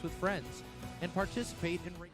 race with friends and participate in racing.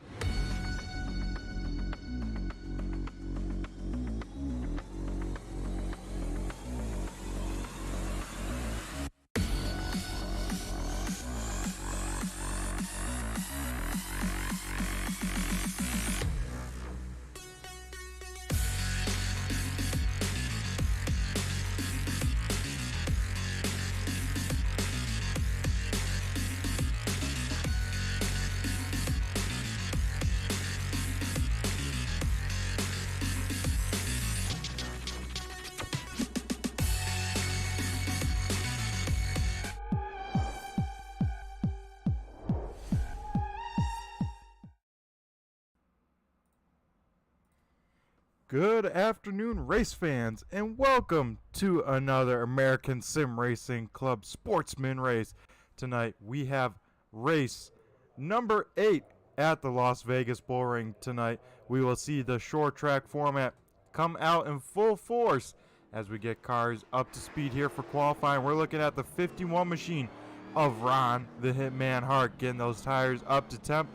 Good afternoon, race fans, and welcome to another American Sim Racing Club Sportsman race. Tonight we have race number 8 at the Las Vegas Bullring. Tonight we will see the short track format come out in full force as we get cars up to speed here for qualifying. We're looking at the 51 machine of Ron the Hitman Hart, getting those tires up to temp.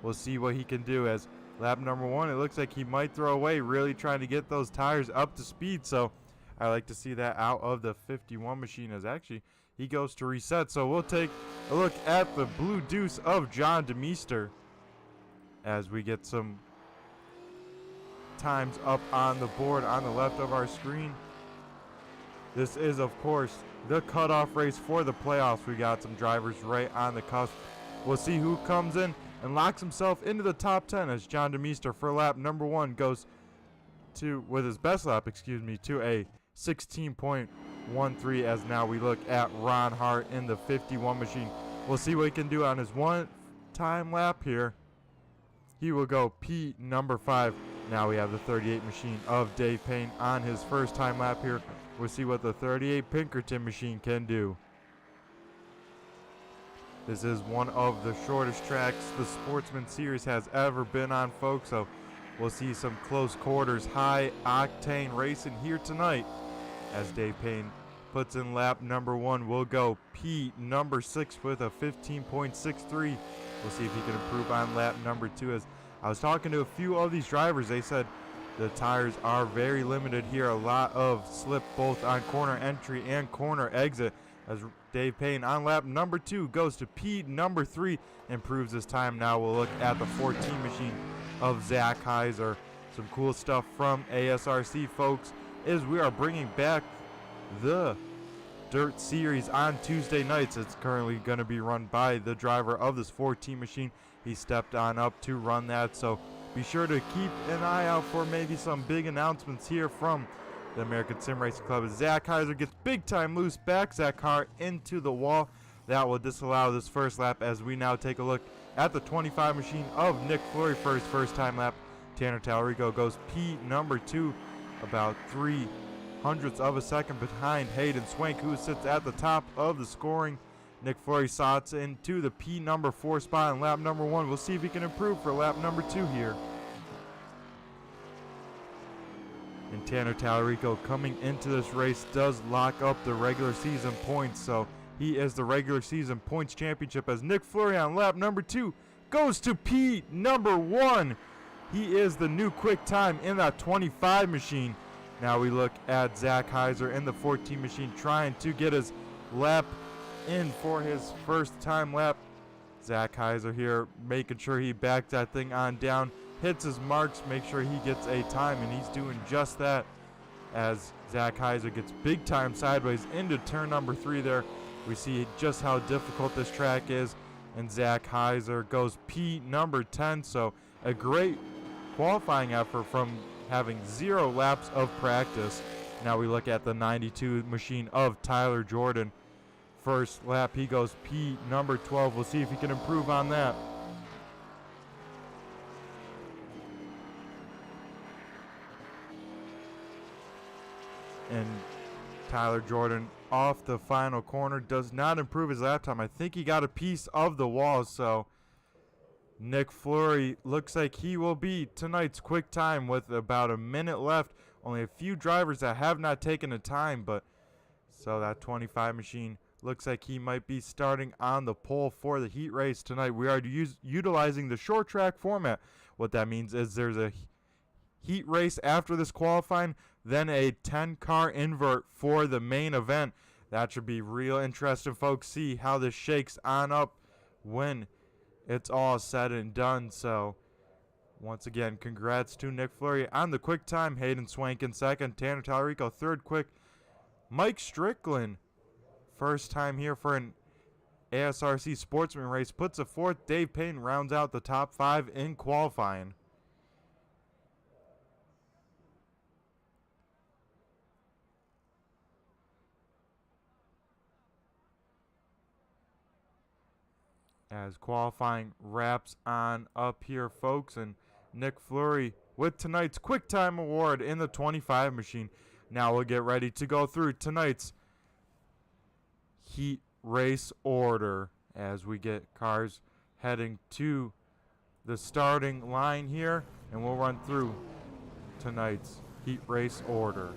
We'll see what he can do as lap number 1, it looks like he might throw away, really trying to get those tires up to speed. So I like to see that out of the 51 machine as actually he goes to reset. So we'll take a look at the Blue Deuce of John DeMeester as we get some times up on the board on the left of our screen. This is, of course, the cutoff race for the playoffs. We got some drivers right on the cusp. We'll see who comes in and locks himself into the top 10 as John DeMeester for lap number 1 goes to, with his best lap, to a 16.13 as now we look at Ron Hart in the 51 machine. We'll see what he can do on his one time lap here. He will go P number 5. Now we have the 38 machine of Dave Payne on his first time lap here. We'll see what the 38 Pinkerton machine can do. This is one of the shortest tracks the Sportsman Series has ever been on, folks, so we'll see some close quarters, high octane racing here tonight as Dave Payne puts in lap number 1. We'll go P number 6 with a 15.63. We'll see if he can improve on lap number 2. As I was talking to a few of these drivers, they said the tires are very limited here, a lot of slip both on corner entry and corner exit, as Dave Payne on lap number 2 goes to P number 3, improves his time. Now we'll look at the 14 machine of Zach Heiser. Some cool stuff from ASRC, folks, is we are bringing back the Dirt Series on Tuesday nights. It's currently going to be run by the driver of this 14 machine. He stepped on up to run that, so be sure to keep an eye out for maybe some big announcements here from the American Sim Racing Club. Zach Heiser gets big time loose, backs that car into the wall. That will disallow this first lap as we now take a look at the 25 machine of Nick Fleury for his first time lap. Tanner Talarico goes P number 2, about 0.03 of a second behind Hayden Swank, who sits at the top of the scoring. Nick Fleury slots into the P number 4 spot in lap number 1. We'll see if he can improve for lap number 2 here. And Tanner Talarico coming into this race does lock up the regular season points, so he is the regular season points championship as Nick Fleury on lap number 2 goes to P number 1. He is the new quick time in that 25 machine. Now we look at Zach Heiser in the 14 machine trying to get his lap in for his first time lap. Zach Heiser here making sure he backs that thing on down, hits his marks, make sure he gets a time, and he's doing just that as Zach Heiser gets big time sideways into turn number 3 there. We see just how difficult this track is, and Zach Heiser goes P number 10, so a great qualifying effort from having 0 laps of practice. Now we look at the 92 machine of Tyler Jordan. First lap he goes P number 12. We'll see if he can improve on that. And Tyler Jordan off the final corner does not improve his lap time. I think he got a piece of the wall, so Nick Fleury looks like he will be tonight's quick time with about a minute left. Only a few drivers that have not taken a time, but so that 25 machine Looks like he might be starting on the pole for the heat race tonight. We are utilizing the short track format. What that means is there's a heat race after this qualifying, then a 10-car invert for the main event. That should be real interesting, folks. See how this shakes on up when it's all said and done. So, once again, congrats to Nick Fleury on the quick time. Hayden Swank in second. Tanner Tallarico third quick. Mike Strickland, first time here for an ASRC Sportsman race, puts a fourth. Dave Payne rounds out the top 5 in qualifying. As qualifying wraps on up here, folks, and Nick Fleury with tonight's Quick Time Award in the 25 machine. Now we'll get ready to go through tonight's heat race order as we get cars heading to the starting line here, and we'll run through tonight's heat race order.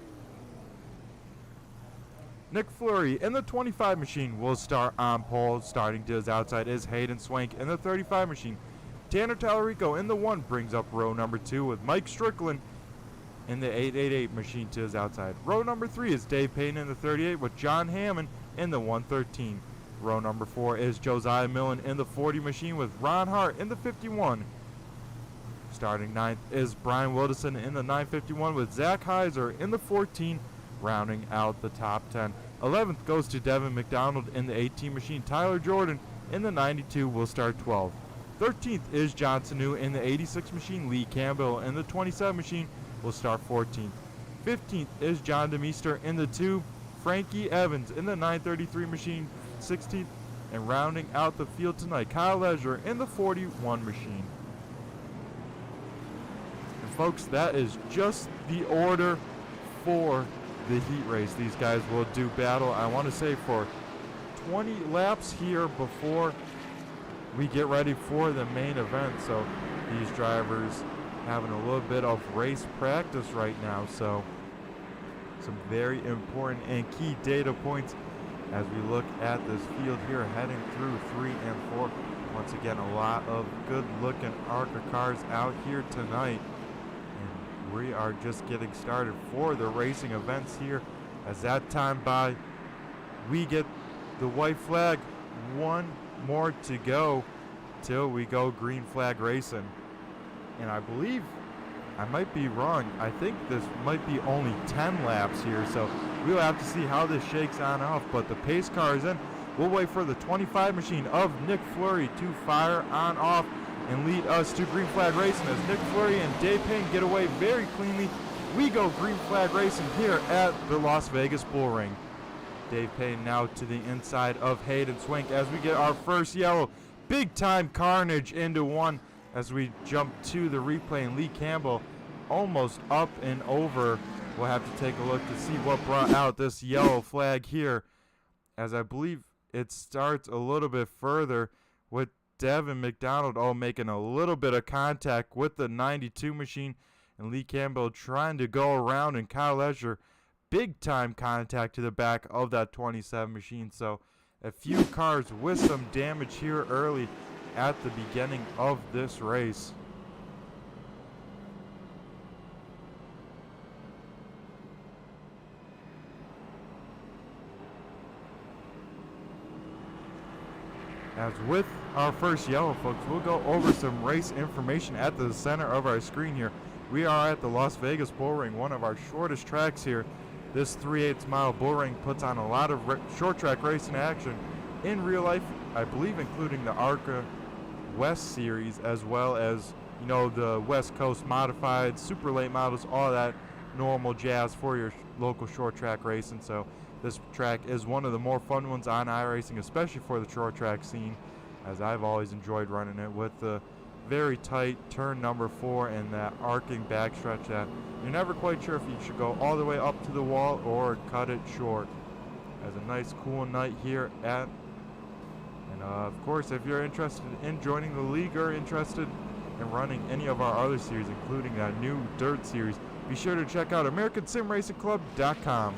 Nick Fleury in the 25 machine will start on pole. Starting to his outside is Hayden Swank in the 35 machine. Tanner Tallarico in the 1 brings up row number 2 with Mike Strickland in the 888 machine to his outside. Row number 3 is Dave Payne in the 38 with John Hammond in the 113. Row number 4 is Josiah Millen in the 40 machine with Ron Hart in the 51. Starting 9th is Brian Wilderson in the 951 with Zach Heiser in the 14. Rounding out the top 10. 11th goes to Devin McDonald in the 18 machine. Tyler Jordan in the 92 will start 12th. 13th is John Sanu in the 86 machine. Lee Campbell in the 27 machine will start 14th. 15th is John DeMeester in the 2. Frankie Evans in the 933 machine 16th. And rounding out the field tonight, Kyle Leisure in the 41 machine. And folks, that is just the order for the heat race. These guys will do battle, I want to say, for 20 laps here before we get ready for the main event. So these drivers having a little bit of race practice right now. So some very important and key data points as we look at this field here heading through 3 and 4. Once again, a lot of good looking ARCA cars out here tonight. We are just getting started for the racing events here. As that time by, we get the white flag. 1 more to go till we go green flag racing. And I believe, I might be wrong, I think this might be only 10 laps here, so we'll have to see how this shakes on off. But the pace car is in. We'll wait for the 25 machine of Nick Fleury to fire on off and lead us to green flag racing. As Nick Fleury and Dave Payne get away very cleanly, we go green flag racing here at the Las Vegas Bullring. Dave Payne now to the inside of Hayden Swank as we get our first yellow. Big time carnage into 1 as we jump to the replay, and Lee Campbell almost up and over. We'll have to take a look to see what brought out this yellow flag here, as I believe it starts a little bit further with Devin McDonald making a little bit of contact with the 92 machine, and Lee Campbell trying to go around, and Kyle Leisure big time contact to the back of that 27 machine. So a few cars with some damage here early at the beginning of this race. As with our first yellow, folks, we'll go over some race information at the center of our screen here. We are at the Las Vegas Bullring, one of our shortest tracks here. This 3/8 mile Bullring puts on a lot of short track racing action in real life, I believe, including the ARCA West Series, as well as, you know, the West Coast modified, super late models, all that normal jazz for your local short track racing. So this track is one of the more fun ones on iRacing, especially for the short track scene, as I've always enjoyed running it with the very tight turn number 4 and that arcing backstretch that you're never quite sure if you should go all the way up to the wall or cut it short. As a nice cool night here at, and of course, if you're interested in joining the league or interested in running any of our other series, including that new dirt series, be sure to check out AmericanSimRacingClub.com.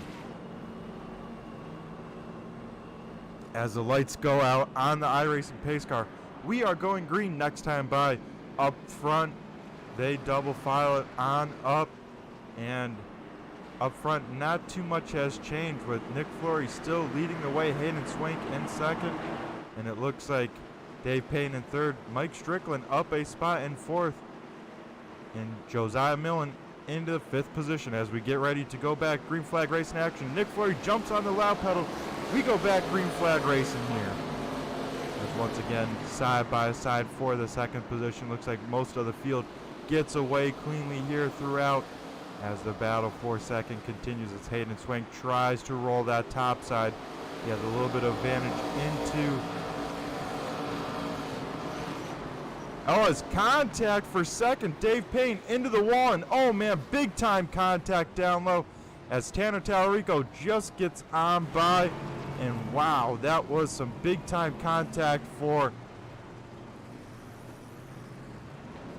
as the lights go out on the iRacing pace car. We are going green next time by. Up front, they double file it on up, and up front not too much has changed, with Nick Flory still leading the way, Hayden Swank in second, and it looks like Dave Payne in third, Mike Strickland up a spot in fourth, and Josiah Millen into the fifth position as we get ready to go back. Green flag racing action. Nick Flory jumps on the loud pedal. We go back green flag racing here. As once again, side by side for the second position. Looks like most of the field gets away cleanly here throughout as the battle for second continues. As Hayden Swank tries to roll that top side. He has a little bit of advantage into. Oh, it's contact for second. Dave Payne into the wall, and oh man, big time contact down low as Tanner Tallarico just gets on by. And wow, that was some big time contact for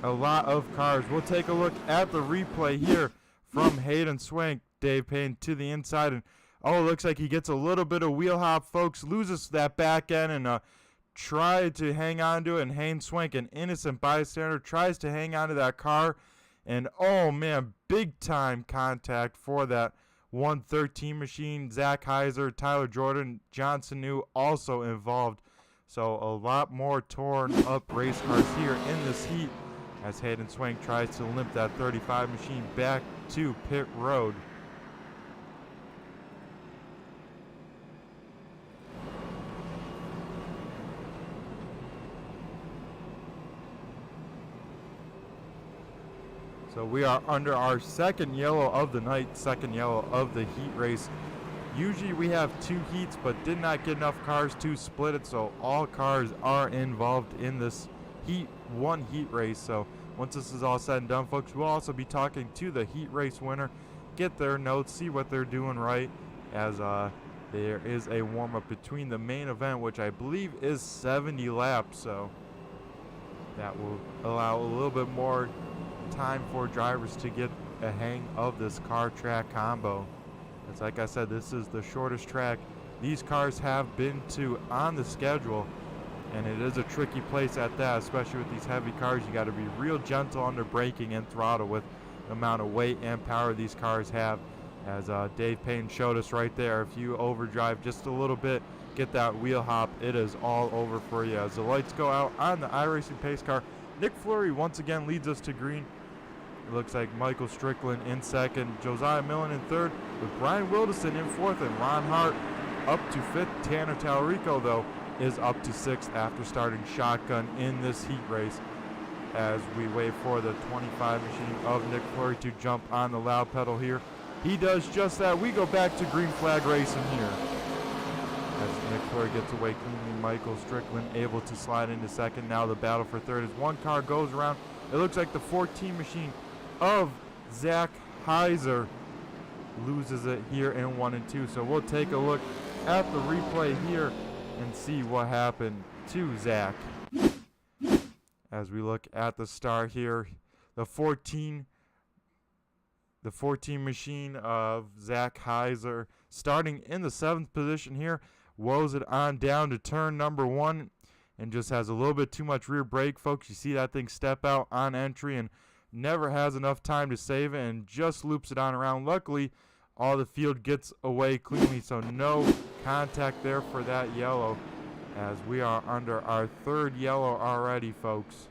a lot of cars. We'll take a look at the replay here from Hayden Swank. Dave Payne to the inside, and oh, it looks like he gets a little bit of wheel hop, folks. Loses that back end and tried to hang on to it, and Hayden Swank, an innocent bystander, tries to hang on to that car, and oh man, big time contact for that 113 machine. Zach Heiser, Tyler Jordan, John Sanu also involved. So a lot more torn up race cars here in this heat as Hayden Swank tries to limp that 35 machine back to pit road. So we are under our second yellow of the night, second yellow of the heat race. Usually we have two heats, but did not get enough cars to split it, so all cars are involved in this one heat race. So once this is all said and done, folks, we'll also be talking to the heat race winner, get their notes, see what they're doing right, as there is a warm-up between the main event, which I believe is 70 laps, so that will allow a little bit more time for drivers to get a hang of this car track combo. It's like I said, this is the shortest track these cars have been to on the schedule, and it is a tricky place at that, especially with these heavy cars. You got to be real gentle under braking and throttle with the amount of weight and power these cars have, as Dave Payne showed us right there. If you overdrive just a little bit, get that wheel hop, it is all over for you. As the lights go out on the iRacing pace car, Nick Flory once again leads us to green. It looks like Michael Strickland in second, Josiah Millen in third, with Brian Wilderson in fourth, and Ron Hart up to fifth. Tanner Tallarico, though, is up to sixth after starting shotgun in this heat race, as we wait for the 25 machine of Nick Flory to jump on the loud pedal here. He does just that. We go back to green flag racing here. As Nick Flory gets away cleanly, Michael Strickland able to slide into second. Now the battle for third as one car goes around. It looks like the 14 machine of Zach Heiser loses it here in 1 and 2. So we'll take a look at the replay here and see what happened to Zach. As we look at the start here, the 14 machine of Zach Heiser starting in the 7th position here, woes it on down to turn number 1 and just has a little bit too much rear brake, folks. You see that thing step out on entry and never has enough time to save it and just loops it on around. Luckily, all the field gets away cleanly, so no contact there for that yellow, as we are under our third yellow already, folks.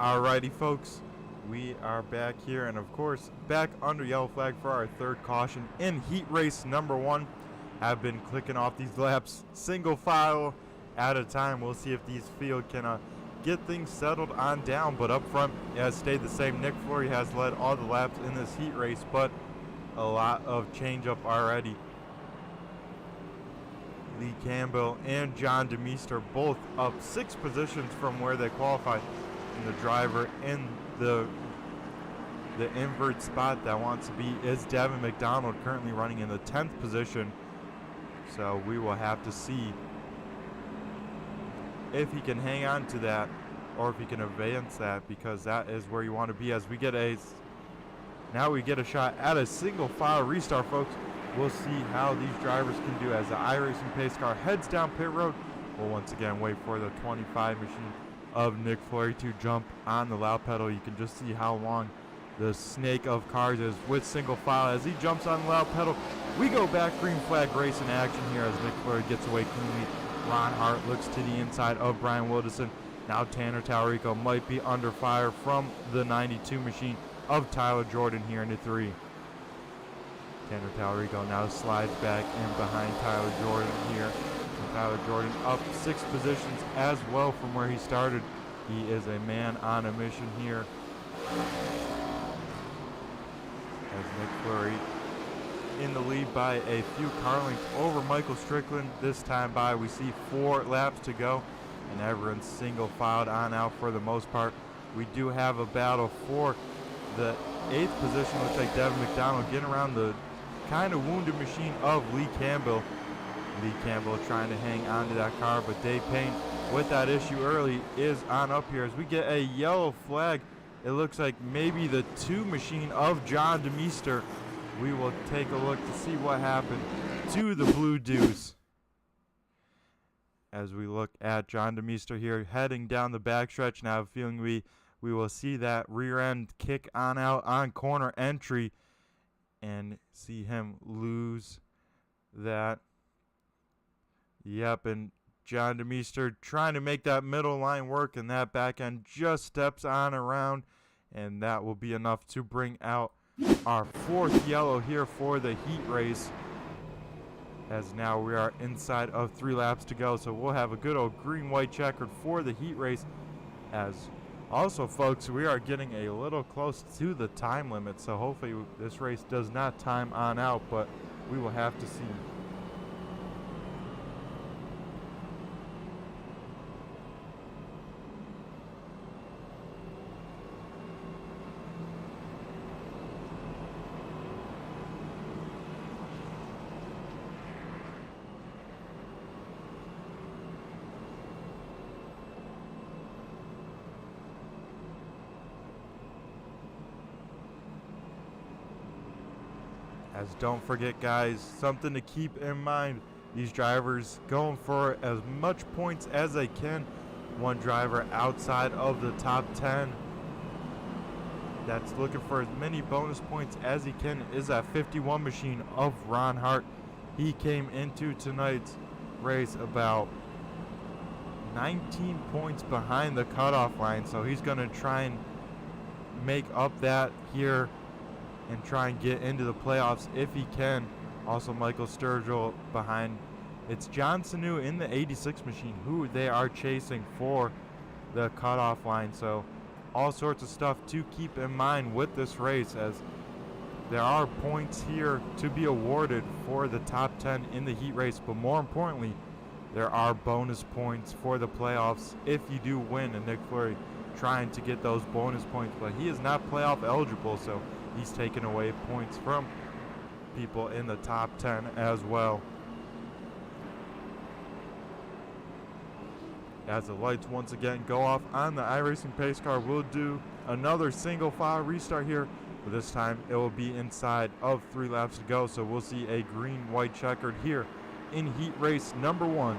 Alrighty, folks, we are back here, and of course, back under yellow flag for our third caution in heat race number 1. I've been clicking off these laps single file at a time. We'll see if these field can get things settled on down, but up front it has stayed the same. Nick Fleury has led all the laps in this heat race, but a lot of change up already. Lee Campbell and John DeMeester both up 6 positions from where they qualified. And the driver in the invert spot that wants to be is Devin McDonald, currently running in the 10th position. So we will have to see if he can hang on to that or if he can advance that, because that is where you want to be as we get now we get a shot at a single file restart, folks. We'll see how these drivers can do as the iRacing pace car heads down pit road. We'll once again wait for the 25 machine of Nick Fleury to jump on the loud pedal. You can just see how long the snake of cars is with single file as he jumps on the loud pedal. We go back, green flag race in action here as Nick Fleury gets away cleanly. Ron Hart looks to the inside of Brian Wilderson. Now Tanner Talarico might be under fire from the 92 machine of Tyler Jordan here in the 3. Tanner Talarico now slides back in behind Tyler Jordan here. And Tyler Jordan up 6 positions as well from where he started. He is a man on a mission here. As Nick Fleury in the lead by a few car lengths over Michael Strickland. This time by, we see 4 laps to go, and everyone's single filed on out for the most part. We do have a battle for the 8th position. Looks like Devin McDonald getting around the kind of wounded machine of Lee Campbell. Lee Campbell trying to hang on to that car, but Dave Payne with that issue early is on up here as we get a yellow flag. It looks like maybe the 2 machine of John DeMeester. We will take a look to see what happened to the Blue Deuce. As we look at John DeMeester here heading down the backstretch. Now I have a feeling we will see that rear end kick on out on corner entry and see him lose that. Yep, and John DeMeester trying to make that middle line work, and that back end just steps on around, and that will be enough to bring out our 4th yellow here for the heat race, as now we are inside of 3 laps to go. So we'll have a good old green-white checkered for the heat race. As also, folks, we are getting a little close to the time limit, so hopefully this race does not time on out, but we will have to see. As don't forget, guys, something to keep in mind. These drivers going for as much points as they can. One driver outside of the top 10 that's looking for as many bonus points as he can is that 51 machine of Ron Hart. He came into tonight's race about 19 points behind the cutoff line, so he's going to try and make up that here and try and get into the playoffs if he can. Also Michael Sturgill behind. It's John Sanu in the 86 machine who they are chasing for the cutoff line. So all sorts of stuff to keep in mind with this race, as there are points here to be awarded for the top 10 in the heat race, but more importantly, there are bonus points for the playoffs if you do win. And Nick Fleury trying to get those bonus points, but he is not playoff eligible, so he's taking away points from people in the top 10 as well. As the lights once again go off on the iRacing pace car, we'll do another single file restart here, but this time it will be inside of 3 laps to go. So we'll see a green-white checkered here in heat race number 1.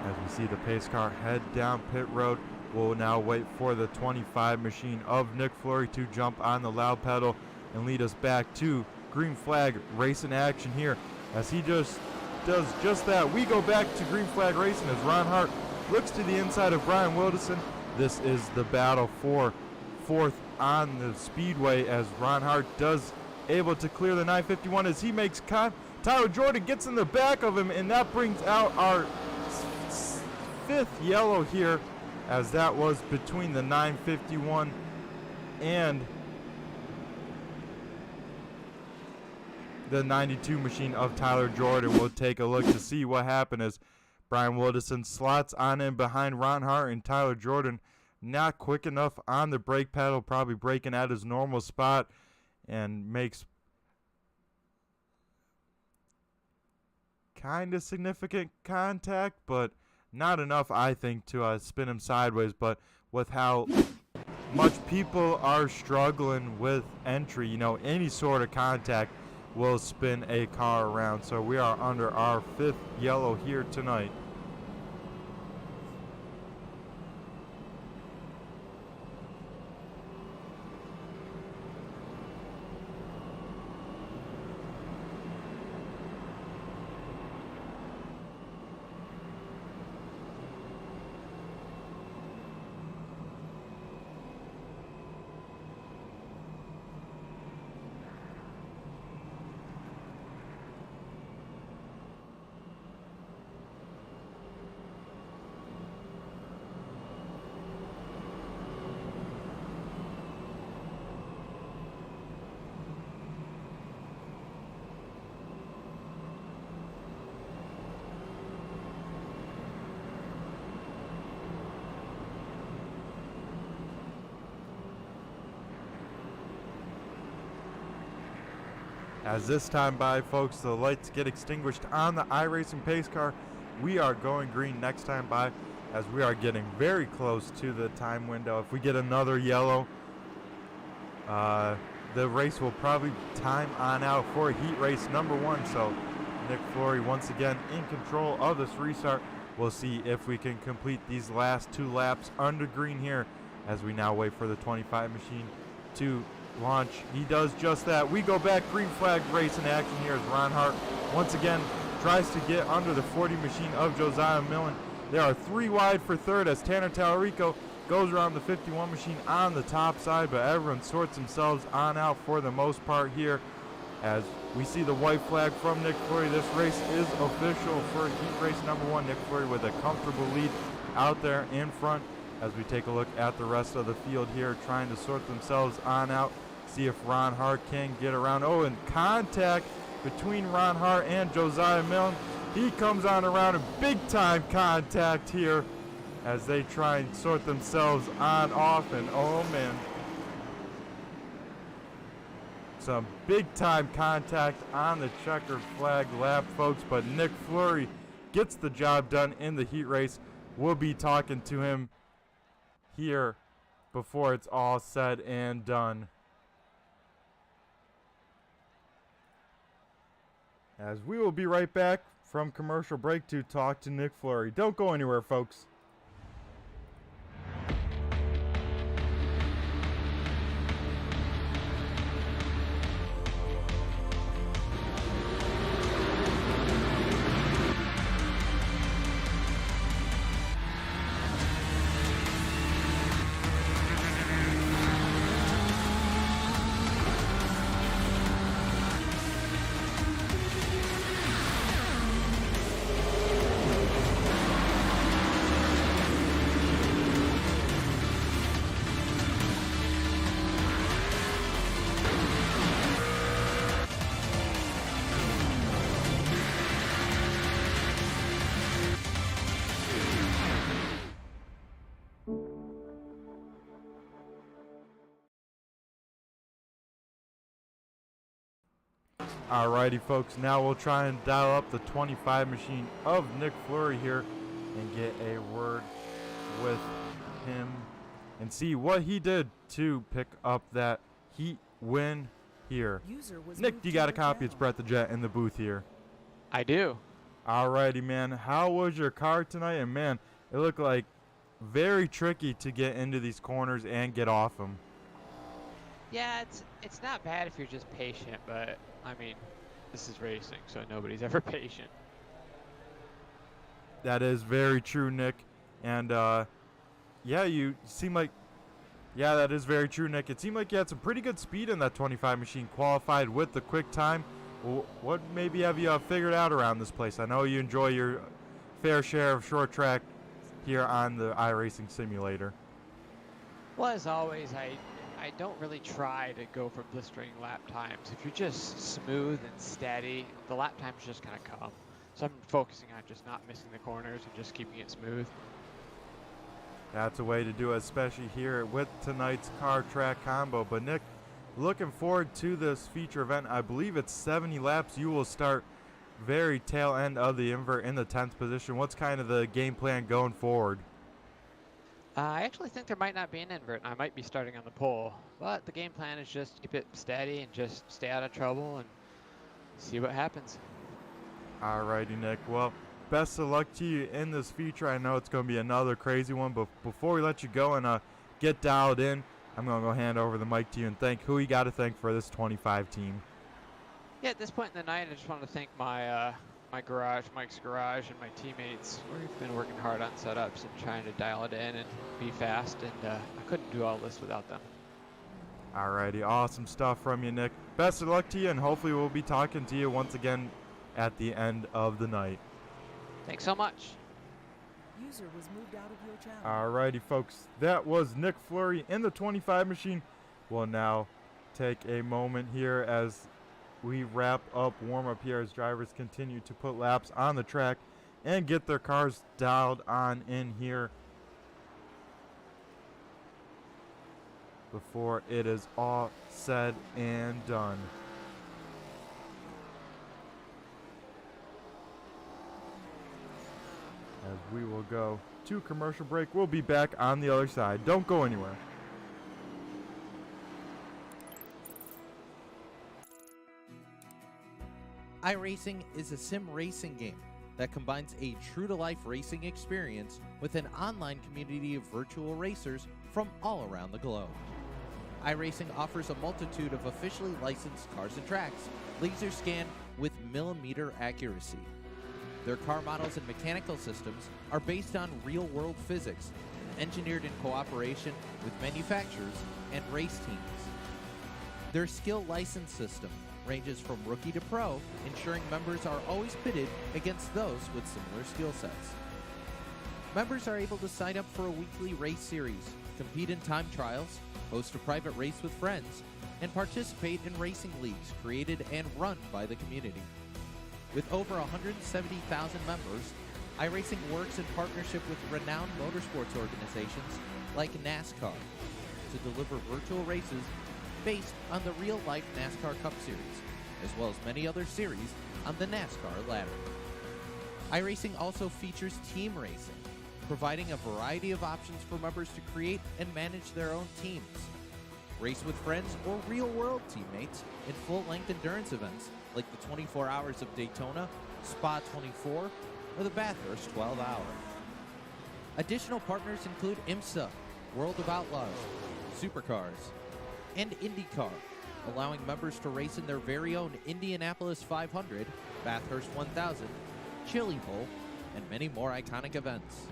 As we see the pace car head down pit road, we'll now wait for the 25 machine of Nick Fleury to jump on the loud pedal and lead us back to green flag racing action here. As he just does just that, we go back to green flag racing as Ron Hart looks to the inside of Brian Wilderson. This is the battle for fourth on the speedway as Ron Hart does able to clear the 951 as he makes Tyler Jordan gets in the back of him, and that brings out our fifth yellow here, as that was between the 951 and the 92 machine of Tyler Jordan. We'll take a look to see what happened as Brian Wilderson slots on in behind Ron Hart, and Tyler Jordan not quick enough on the brake pedal, probably braking at his normal spot, and makes kind of significant contact, but not enough, I think, to spin him sideways. But with how much people are struggling with entry, you know, any sort of contact will spin a car around. So we are under our fifth yellow here tonight. As this time by, folks, the lights get extinguished on the iRacing pace car. We are going green next time by, as we are getting very close to the time window. If we get another yellow, the race will probably time on out for heat race number 1. So Nick Flory once again in control of this restart. We'll see if we can complete these last 2 laps under green here, as we now wait for the 25 machine to launch. He does just that. We go back, green flag race in action here as Ron Hart once again tries to get under the 40 machine of Josiah Millen. There are 3 wide for third as Tanner Tallarico goes around the 51 machine on the top side, but everyone sorts themselves on out for the most part here as we see the white flag from Nick Flory. This race is official for heat race number 1. Nick Flory with a comfortable lead out there in front as we take a look at the rest of the field here, trying to sort themselves on out. See if Ron Hart can get around. Oh, and contact between Ron Hart and Josiah Millen. He comes on around, and big time contact here as they try and sort themselves on off. And oh man, some big time contact on the checkered flag lap, folks. But Nick Flory gets the job done in the heat race. We'll be talking to him here before it's all said and done, as we will be right back from commercial break to talk to Nick Flory. Don't go anywhere, folks. Alrighty, folks, now we'll try and dial up the 25 machine of Nick Flory here and get a word with him and see what he did to pick up that heat win here. Nick, you got a copy? It's Brett the Jet in the booth here. I do. Alrighty, man. How was your car tonight? And man, it looked like very tricky to get into these corners and get off them. Yeah, it's not bad if you're just patient, but I mean, this is racing, so nobody's ever patient. That is very true, Nick. And yeah, you seem like, yeah, that is very true, Nick. It seemed like you had some pretty good speed in that 25 machine, qualified with the quick time. What maybe have you figured out around this place? I know you enjoy your fair share of short track here on the iRacing simulator. Well, as always, I don't really try to go for blistering lap times. If you're just smooth and steady, the lap times just kind of come. So I'm focusing on just not missing the corners and just keeping it smooth. That's a way to do it, especially here with tonight's car track combo. But Nick, looking forward to this feature event. I believe it's 70 laps. You will start very tail end of the invert in the 10th position. What's kind of the game plan going forward? I actually think there might not be an invert. I might be starting on the pole, but the game plan is just keep it steady and just stay out of trouble and see what happens. Alrighty, Nick. Well, best of luck to you in this feature. I know it's going to be another crazy one, but before we let you go and get dialed in, I'm going to go hand over the mic to you and thank who you got to thank for this 25 team. Yeah, at this point in the night, I just want to thank my Mike's Garage, and my teammates. We've been working hard on setups and trying to dial it in and be fast, and I couldn't do all this without them. Alrighty, awesome stuff from you, Nick. Best of luck to you, and hopefully we'll be talking to you once again at the end of the night. Thanks so much. User was moved out of your channel. Alrighty, folks, that was Nick Fleury in the 25 machine. We'll now take a moment here as we wrap up warm-up here as drivers continue to put laps on the track and get their cars dialed on in here before it is all said and done. As we will go to commercial break, we'll be back on the other side. Don't go anywhere. iRacing is a sim racing game that combines a true-to-life racing experience with an online community of virtual racers from all around the globe. iRacing offers a multitude of officially licensed cars and tracks, laser scanned with millimeter accuracy. Their car models and mechanical systems are based on real-world physics, engineered in cooperation with manufacturers and race teams. Their skill license system ranges from rookie to pro, ensuring members are always pitted against those with similar skill sets. Members are able to sign up for a weekly race series, compete in time trials, host a private race with friends, and participate in racing leagues created and run by the community. With over 170,000 members, iRacing works in partnership with renowned motorsports organizations like NASCAR to deliver virtual races based on the real-life NASCAR Cup Series, as well as many other series on the NASCAR ladder. iRacing also features team racing, providing a variety of options for members to create and manage their own teams. Race with friends or real-world teammates in full-length endurance events like the 24 Hours of Daytona, Spa 24, or the Bathurst 12 Hour. Additional partners include IMSA, World of Outlaws, Supercars, and IndyCar, allowing members to race in their very own Indianapolis 500, Bathurst 1000, Chili Bowl, and many more iconic events.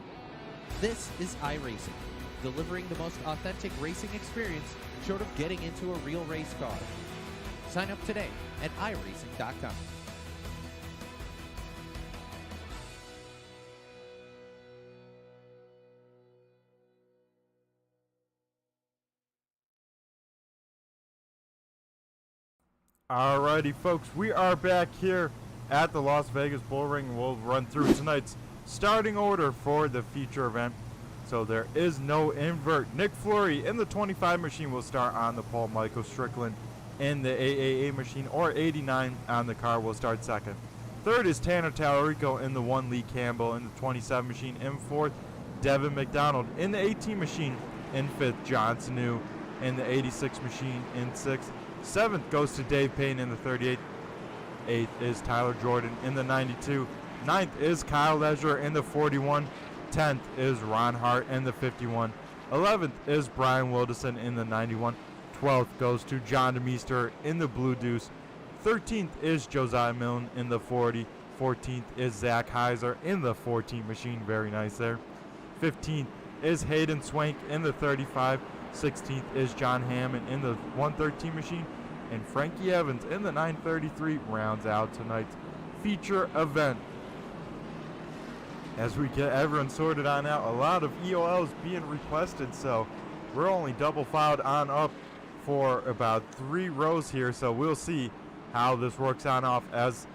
This is iRacing, delivering the most authentic racing experience short of getting into a real race car. Sign up today at iRacing.com. Alrighty, folks, we are back here at the Las Vegas Bullring. We'll run through tonight's starting order for the feature event. So there is no invert. Nick Fleury in the 25 machine will start on the pole. Michael Strickland in the AAA machine, or 89 on the car, will start second. Third is Tanner Tallarico in the 1. Lee Campbell in the 27 machine. In fourth, Devin McDonald in the 18 machine. In fifth, John Sanu in the 86 machine. In sixth, seventh goes to Dave Payne in the 38. Eighth is Tyler Jordan in the 92. Ninth is Kyle Leisure in the 41. 10th is Ron Hart in the 51. 11th is Brian Wilderson in the 91. 12th goes to John DeMeester in the Blue Deuce. 13th is Josiah Milne in the 40. 14th is Zach Heiser in the 14 machine. Very nice there. 15th is Hayden Swank in the 35. 16th is John Hammond in the 113 machine. And Frankie Evans in the 933 rounds out tonight's feature event. As we get everyone sorted on out, a lot of EOLs being requested, so we're only double filed on up for about 3 rows here, so we'll see how this works on off as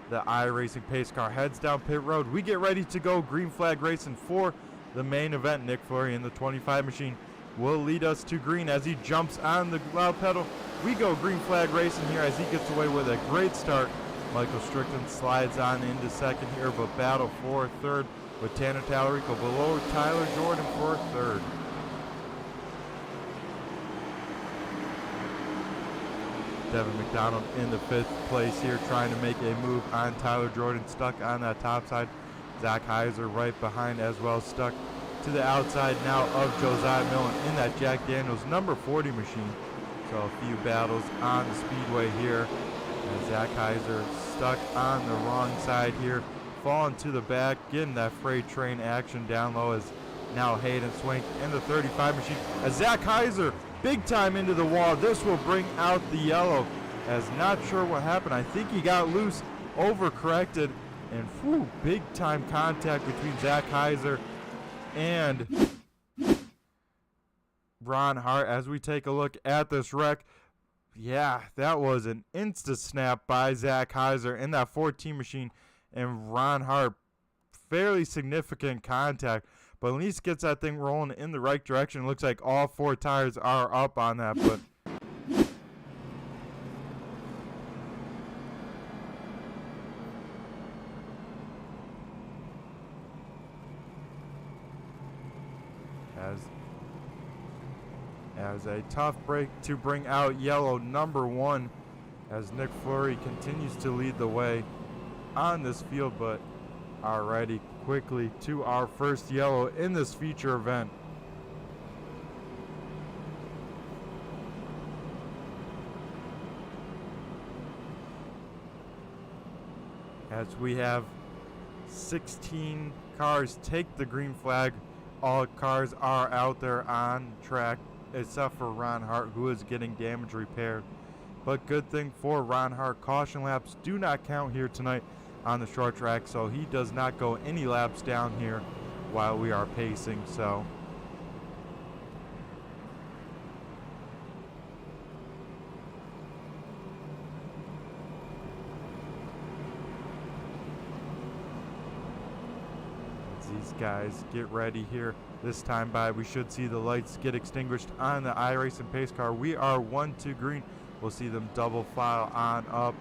the iRacing pace car heads down pit road. We get ready to go green flag racing for the main event. Nick Fleury in the 25 machine will lead us to green as he jumps on the loud pedal. We go green flag racing here as he gets away with a great start. Michael Strickland slides on into second here, but battle for third with Tanner Tallarico below Tyler Jordan for third. Devin McDonald in the 5th place here, trying to make a move on Tyler Jordan, stuck on that top side. Zach Heiser right behind as well, stuck to the outside now of Josiah Millen in that Jack Daniels number 40 machine. So a few battles on the speedway here. And Zach Heiser stuck on the wrong side here, falling to the back, getting that freight train action down low as now Hayden Swank in the 35 machine. As Zach Heiser big time into the wall. This will bring out the yellow, as not sure what happened. I think he got loose, overcorrected, and big time contact between Zach Heiser and Ron Hart. As we take a look at this wreck, yeah, that was an insta snap by Zach Heiser in that 14 machine, and Ron Hart, fairly significant contact, but at least gets that thing rolling in the right direction. It looks like all 4 tires are up on that, but as a tough break to bring out yellow number 1 as Nick Fleury continues to lead the way on this field. But alrighty, quickly to our first yellow in this feature event. As we have 16 cars take the green flag, all cars are out there on track except for Ron Hart, who is getting damage repaired. But good thing for Ron Hart, caution laps do not count here tonight on the short track, so he does not go any laps down here while we are pacing. So as these guys get ready here, this time by we should see the lights get extinguished on the iRacing pace car. We are 1-2 green. We'll see them double file on up,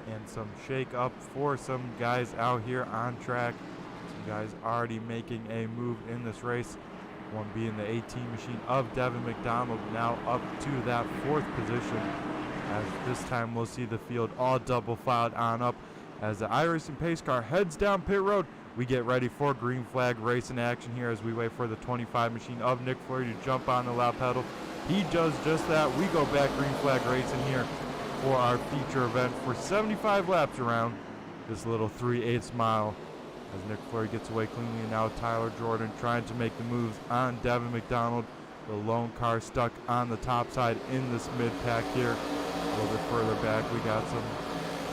and some shake up for some guys out here on track. Some guys already making a move in this race. One being the 18 machine of Devin McDonald, now up to that 4th position. As this time we'll see the field all double filed on up as the iRacing pace car heads down pit road. We get ready for green flag racing action here as we wait for the 25 machine of Nick Fleury to jump on the loud pedal. He does just that. We go back green flag racing here for our feature event for 75 laps around this little 3/8 mile as Nick Fleury gets away cleanly. And now Tyler Jordan trying to make the moves on Devin McDonald. The lone car stuck on the top side in this mid-pack here. A little bit further back, we got some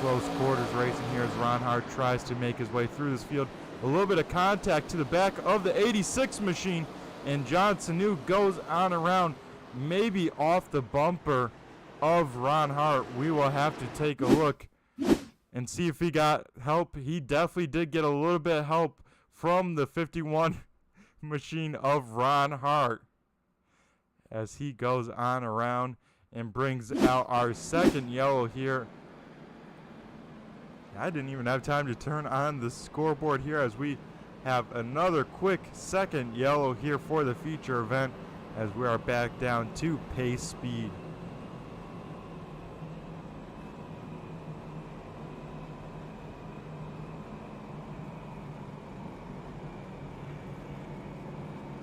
close quarters racing here as Ron Hart tries to make his way through this field. A little bit of contact to the back of the 86 machine, and John Sanu goes on around, maybe off the bumper of Ron Hart. We will have to take a look and see if he got help. He definitely did get a little bit of help from the 51 machine of Ron Hart as he goes on around and brings out our second yellow here. I didn't even have time to turn on the scoreboard here as we have another quick second yellow here for the feature event as we are back down to pace speed.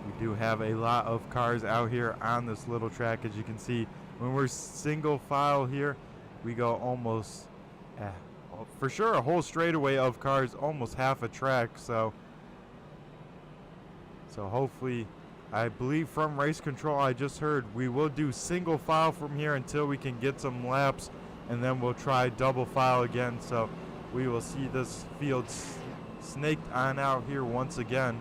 We do have a lot of cars out here on this little track. As you can see, when we're single file here, we go almost for sure a whole straightaway of cars, almost half a track. So So hopefully, I believe from race control I just heard, we will do single file from here until we can get some laps, and then we'll try double file again. So we will see this field snaked on out here once again.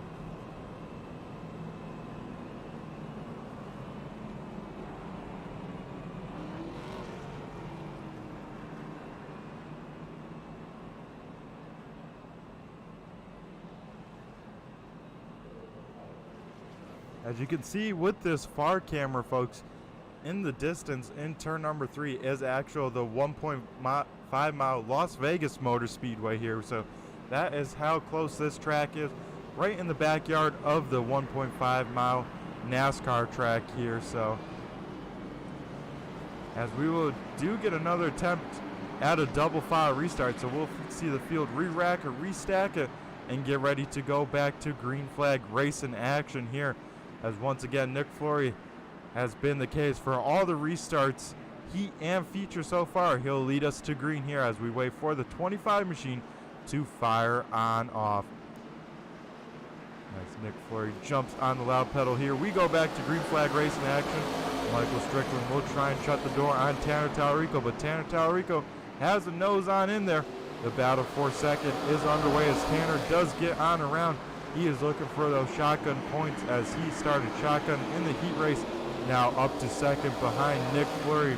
As you can see with this far camera, folks, in the distance in turn number 3 is actual the 1.5 mile Las Vegas Motor Speedway here. So that is how close this track is, right in the backyard of the 1.5 mile NASCAR track here. So as we will get another attempt at a double file restart, so we'll see the field re-rack or restack it and get ready to go back to green flag racing action here. As once again, Nick Flory has been the case for all the restarts, heat and feature so far. He'll lead us to green here as we wait for the 25 machine to fire on off. As Nick Flory jumps on the loud pedal here, we go back to green flag racing action. Michael Strickland will try and shut the door on Tanner Tallarico, but Tanner Tallarico has a nose on in there. The battle for second is underway as Tanner does get on around. He is looking for those shotgun points as he started shotgun in the heat race. Now up to second behind Nick Flory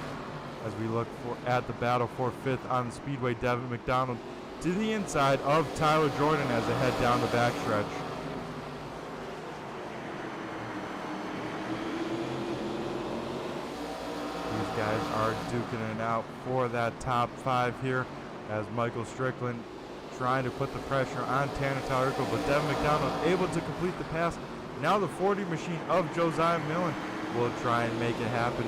as we look at the battle for fifth on the speedway. Devin McDonald to the inside of Tyler Jordan as they head down the backstretch. These guys are duking it out for that top 5 here as Michael Strickland trying to put the pressure on Tanner Tallarico, but Devin McDonald able to complete the pass. Now the 40 machine of Josiah Millen will try and make it happen.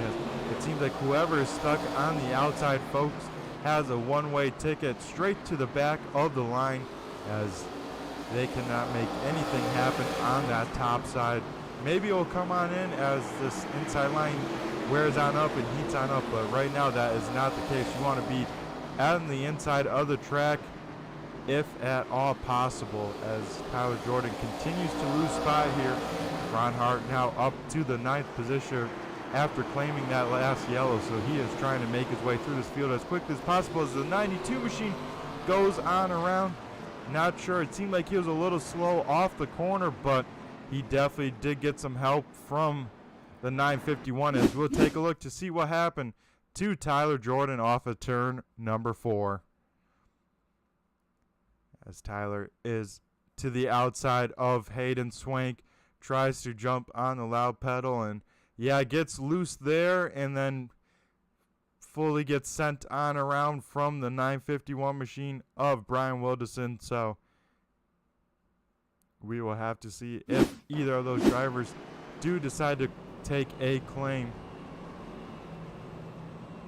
It seems like whoever is stuck on the outside, folks, has a one-way ticket straight to the back of the line as they cannot make anything happen on that top side. Maybe it will come on in as this inside line wears on up and heats on up, but right now that is not the case. You want to be on the inside of the track if at all possible, as Tyler Jordan continues to lose spot here. Ron Hart now up to the 9th position after claiming that last yellow, so he is trying to make his way through this field as quickly as possible as the 92 machine goes on around. Not sure, it seemed like he was a little slow off the corner, but he definitely did get some help from the 951 as we'll take a look to see what happened to Tyler Jordan off of turn number 4. As Tyler is to the outside of Hayden Swank, tries to jump on the loud pedal and gets loose there and then fully gets sent on around from the 951 machine of Brian Wilderson. So we will have to see if either of those drivers do decide to take a claim.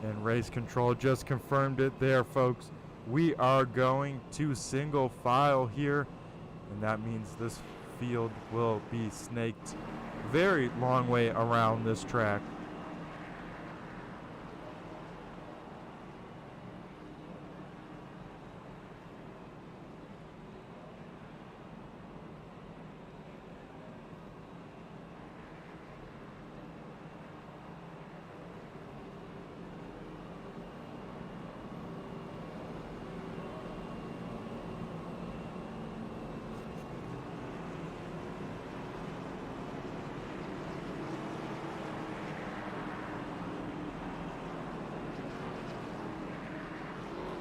And race control just confirmed it there, folks. We are going to single file here, and that means this field will be snaked very long way around this track.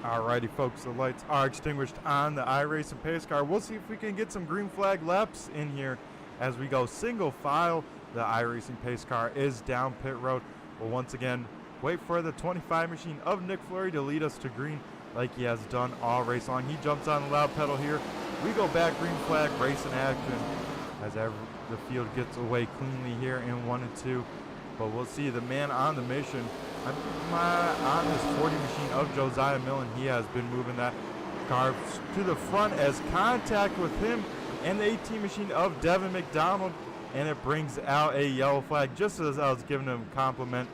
Alrighty, folks, the lights are extinguished on the iRacing pace car. We'll see if we can get some green flag laps in here as we go single file. The iRacing pace car is down pit road. We'll once again wait for the 25 machine of Nick Flory to lead us to green like he has done all race long. He jumps on the loud pedal here. We go back green flag racing action as the field gets away cleanly here in 1 and 2. But we'll see the man on the mission. I'm keeping my eye on this 40 machine of Josiah Millen. He has been moving that car to the front as contact with him and the 18 machine of Devin McDonald, and it brings out a yellow flag. Just as I was giving him a compliment,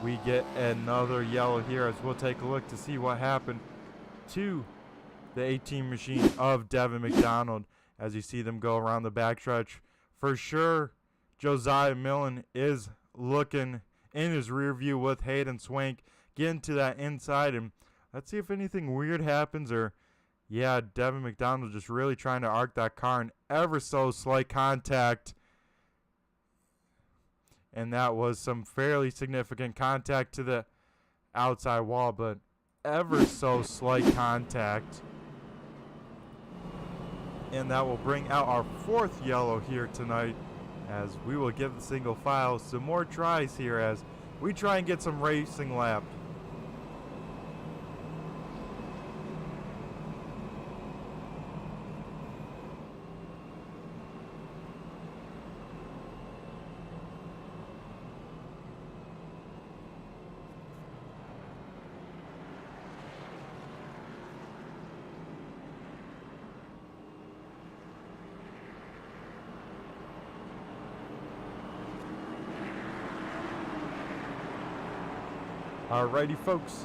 we get another yellow here as we'll take a look to see what happened to the 18 machine of Devin McDonald as you see them go around the backstretch For sure, Josiah Millen is looking in his rear view with Hayden Swank getting to that inside, and let's see if anything weird happens, or yeah, Devin McDonald just really trying to arc that car in ever so slight contact. And that was some fairly significant contact to the outside wall, but ever so slight contact. And that will bring out our 4th yellow here tonight, as we will give the single file some more tries here as we try and get some racing lap. Alrighty, folks.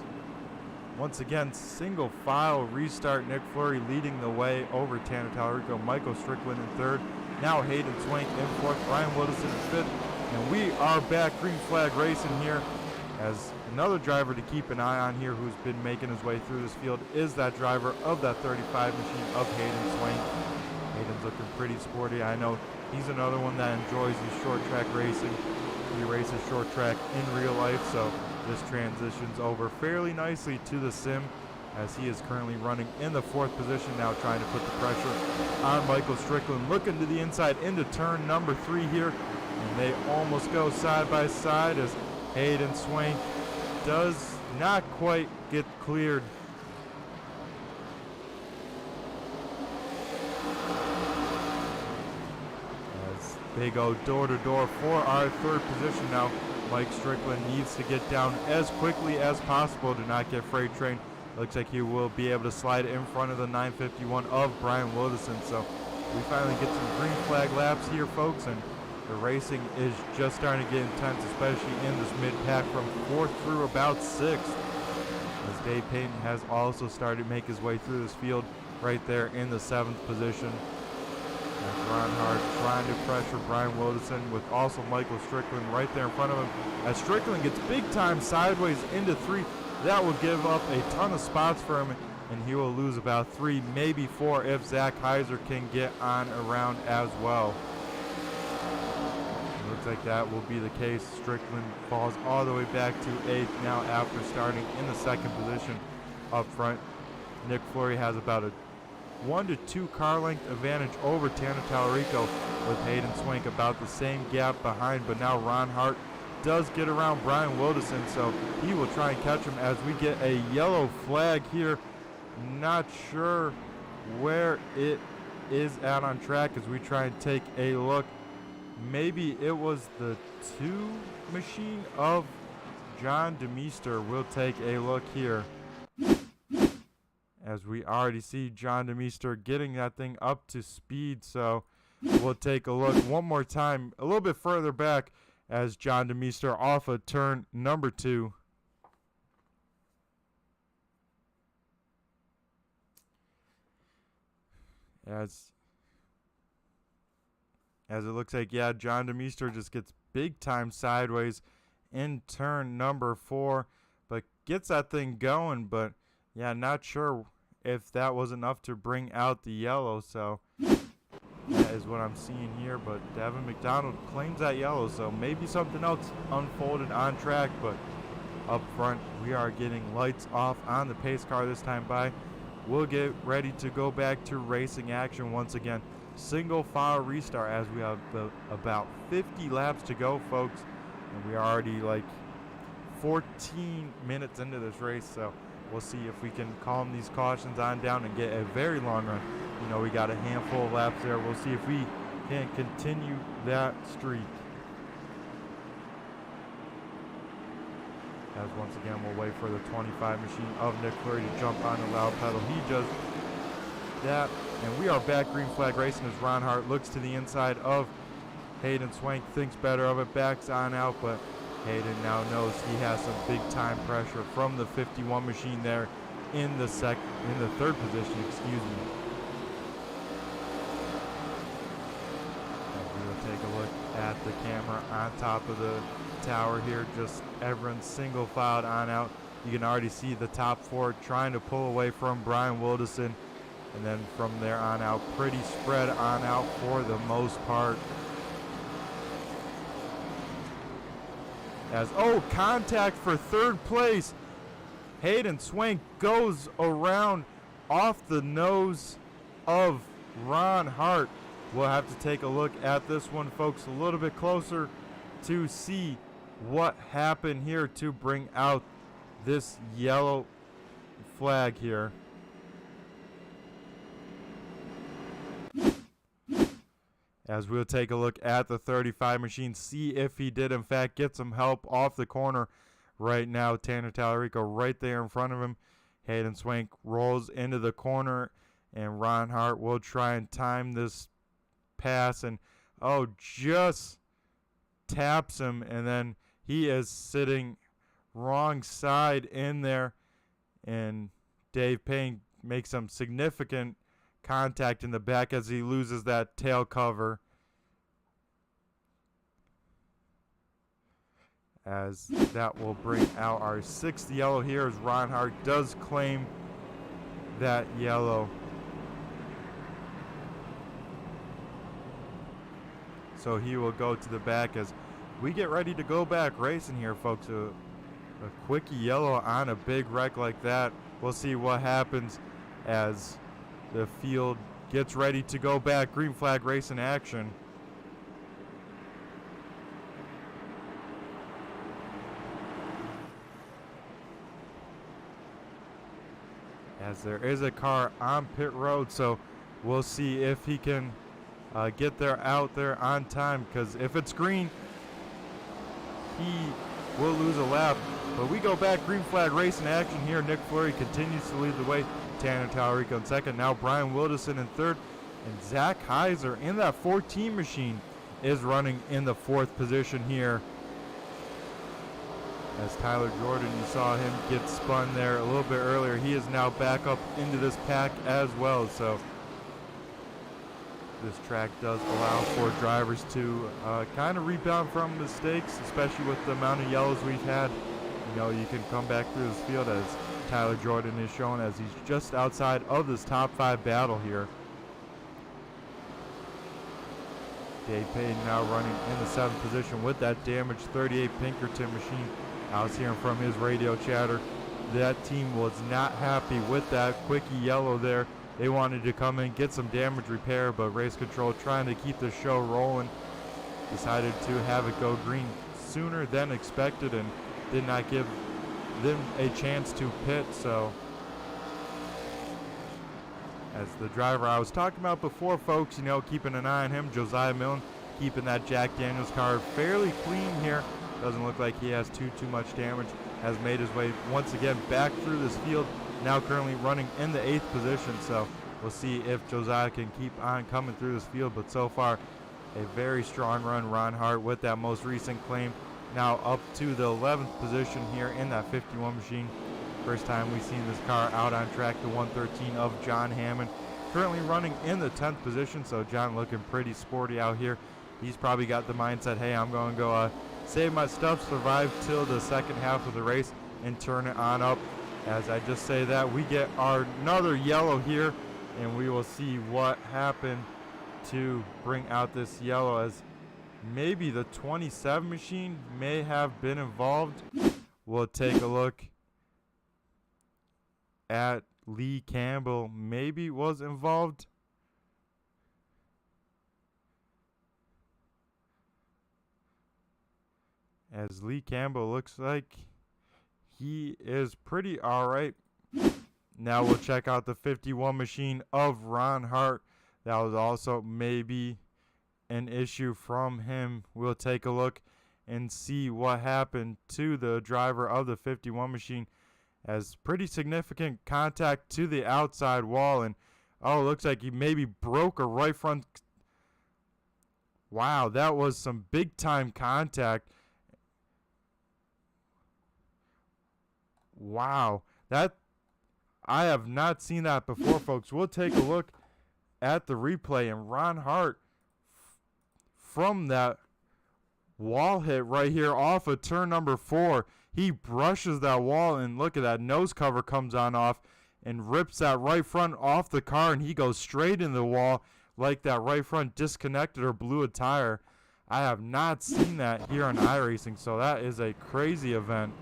Once again, single file restart. Nick Fleury leading the way over Tanner Talarico. Michael Strickland in 3rd. Now Hayden Swank in 4th. Brian Wilderson in 5th. And we are back green flag racing here, as another driver to keep an eye on here who's been making his way through this field is that driver of that 35 machine of Hayden Swank. Hayden's looking pretty sporty. I know he's another one that enjoys these short track racing. He races short track in real life, so this transitions over fairly nicely to the sim, as he is currently running in the 4th position now, trying to put the pressure on Michael Strickland. Looking to the inside into turn number 3 here, and they almost go side by side as Hayden Swank does not quite get cleared. As they go door to door for our 3rd position now. Mike Strickland needs to get down as quickly as possible to not get freight train. Looks like he will be able to slide in front of the 951 of Brian Wilderson. So we finally get some green flag laps here, folks, and the racing is just starting to get intense, especially in this mid-pack from 4th through about 6th. As Dave Payton has also started to make his way through this field right there in the 7th position. As Ron Hart trying to pressure Brian Wilderson with also Michael Strickland right there in front of him. As Strickland gets big time sideways into 3, that will give up a ton of spots for him, and he will lose about 3, maybe 4 if Zach Heiser can get on around as well. It looks like that will be the case. Strickland falls all the way back to 8th now after starting in the 2nd position up front. Nick Fleury has about a 1 to 2 car length advantage over Tanner Talarico, with Hayden Swank about the same gap behind, but now Ron Hart does get around Brian Wilderson, so he will try and catch him as we get a yellow flag here. Not sure where it is at on track as we try and take a look. Maybe it was the 2 machine of John DeMeester. We'll take a look here, as we already see John DeMeester getting that thing up to speed. So we'll take a look one more time a little bit further back as John DeMeester off of turn number 2. As it looks like, yeah, John DeMeester just gets big time sideways in turn number 4, but gets that thing going. But yeah, not sure if that was enough to bring out the yellow. So that is what I'm seeing here, but Devin McDonald claims that yellow, so maybe something else unfolded on track. But up front, we are getting lights off on the pace car this time by. We'll get ready to go back to racing action once again. Single file restart as we have about 50 laps to go, folks, and we are already like 14 minutes into this race. So we'll see if we can calm these cautions on down and get a very long run. You know, we got a handful of laps there. We'll see if we can continue that streak. As once again, we'll wait for the 25 machine of Nick Fleury to jump on the loud pedal. He does that, and we are back green flag racing as Ron Hart looks to the inside of Hayden Swank, thinks better of it, backs on out, but Hayden now knows he has some big time pressure from the 51 machine there in the third position, excuse me. And we will at the camera on top of the tower here. Just everyone single filed on out. You can already see the top four trying to pull away from Brian Wilderson. And then from there on out, pretty spread on out for the most part. As, contact for third place. Hayden Swank goes around off the nose of Ron Hart. We'll have to take a look at this one, folks, a little bit closer to see what happened here to bring out this yellow flag here. As we'll take a look at the 35 machine, see if he did in fact get some help off the corner right now. Tanner Tallarico right there in front of him. Hayden Swank rolls into the corner, and Ron Hart will try and time this pass, and just taps him, and then he is sitting wrong side in there, and Dave Payne makes some significant contact in the back as he loses that tail cover. As that will bring out our sixth yellow here, as Ron Hart does claim that yellow. So he will go to the back as we get ready to go back racing here, folks. A quickie yellow on a big wreck like that. We'll see what happens as the field gets ready to go back. Green flag race in action. As there is a car on pit road, so we'll see if he can get there out there on time, because if it's green, he will lose a lap. But we go back, green flag race in action here. Nick Fleury continues to lead the way. Tanner Tallarico in second. Now Brian Wilderson in third. And Zach Heiser in that 14 machine is running in the fourth position here. As Tyler Jordan, you saw him get spun there a little bit earlier. He is now back up into this pack as well. So this track does allow for drivers to kind of rebound from mistakes, especially with the amount of yellows we've had. You know, you can come back through this field, as Tyler Jordan is shown, as he's just outside of this top 5 battle here. Dave Payne now running in the 7th position with that damaged 38 Pinkerton machine. I was hearing from his radio chatter that team was not happy with that quickie yellow there. They wanted to come in, get some damage repair, but race control, trying to keep the show rolling, decided to have it go green sooner than expected and did not give them a chance to pit. So as the driver I was talking about before, folks, you know, keeping an eye on him, Josiah Milne, keeping that Jack Daniels car fairly clean here. Doesn't look like he has too much damage. Has made his way once again back through this field. Now currently running in the 8th position. So we'll see if Josiah can keep on coming through this field. But so far, a very strong run. Ron Hart with that most recent claim. Now up to the 11th position here in that 51 machine. First time we've seen this car out on track, the 113 of John Hammond. Currently running in the 10th position. So John looking pretty sporty out here. He's probably got the mindset, hey, I'm going to go save my stuff, survive till the second half of the race, and turn it on up. As I just say that, we get our another yellow here, and we will see what happened to bring out this yellow, as maybe the 27 machine may have been involved. We'll take a look at Lee Campbell, maybe was involved. As Lee Campbell looks like he is pretty all right. Now we'll check out the 51 machine of Ron Hart. That was also maybe an issue from him. We'll take a look and see what happened to the driver of the 51 machine, as pretty significant contact to the outside wall, and looks like he maybe broke a right front. Wow, that was some big time contact. Wow, that I have not seen that before, folks. We'll take a look at the replay, and Ron Hart from that wall hit right here off of turn number 4. He brushes that wall, and look at that nose cover comes on off and rips that right front off the car, and he goes straight in the wall like that right front disconnected or blew a tire. I have not seen that here on iRacing, so that is a crazy event.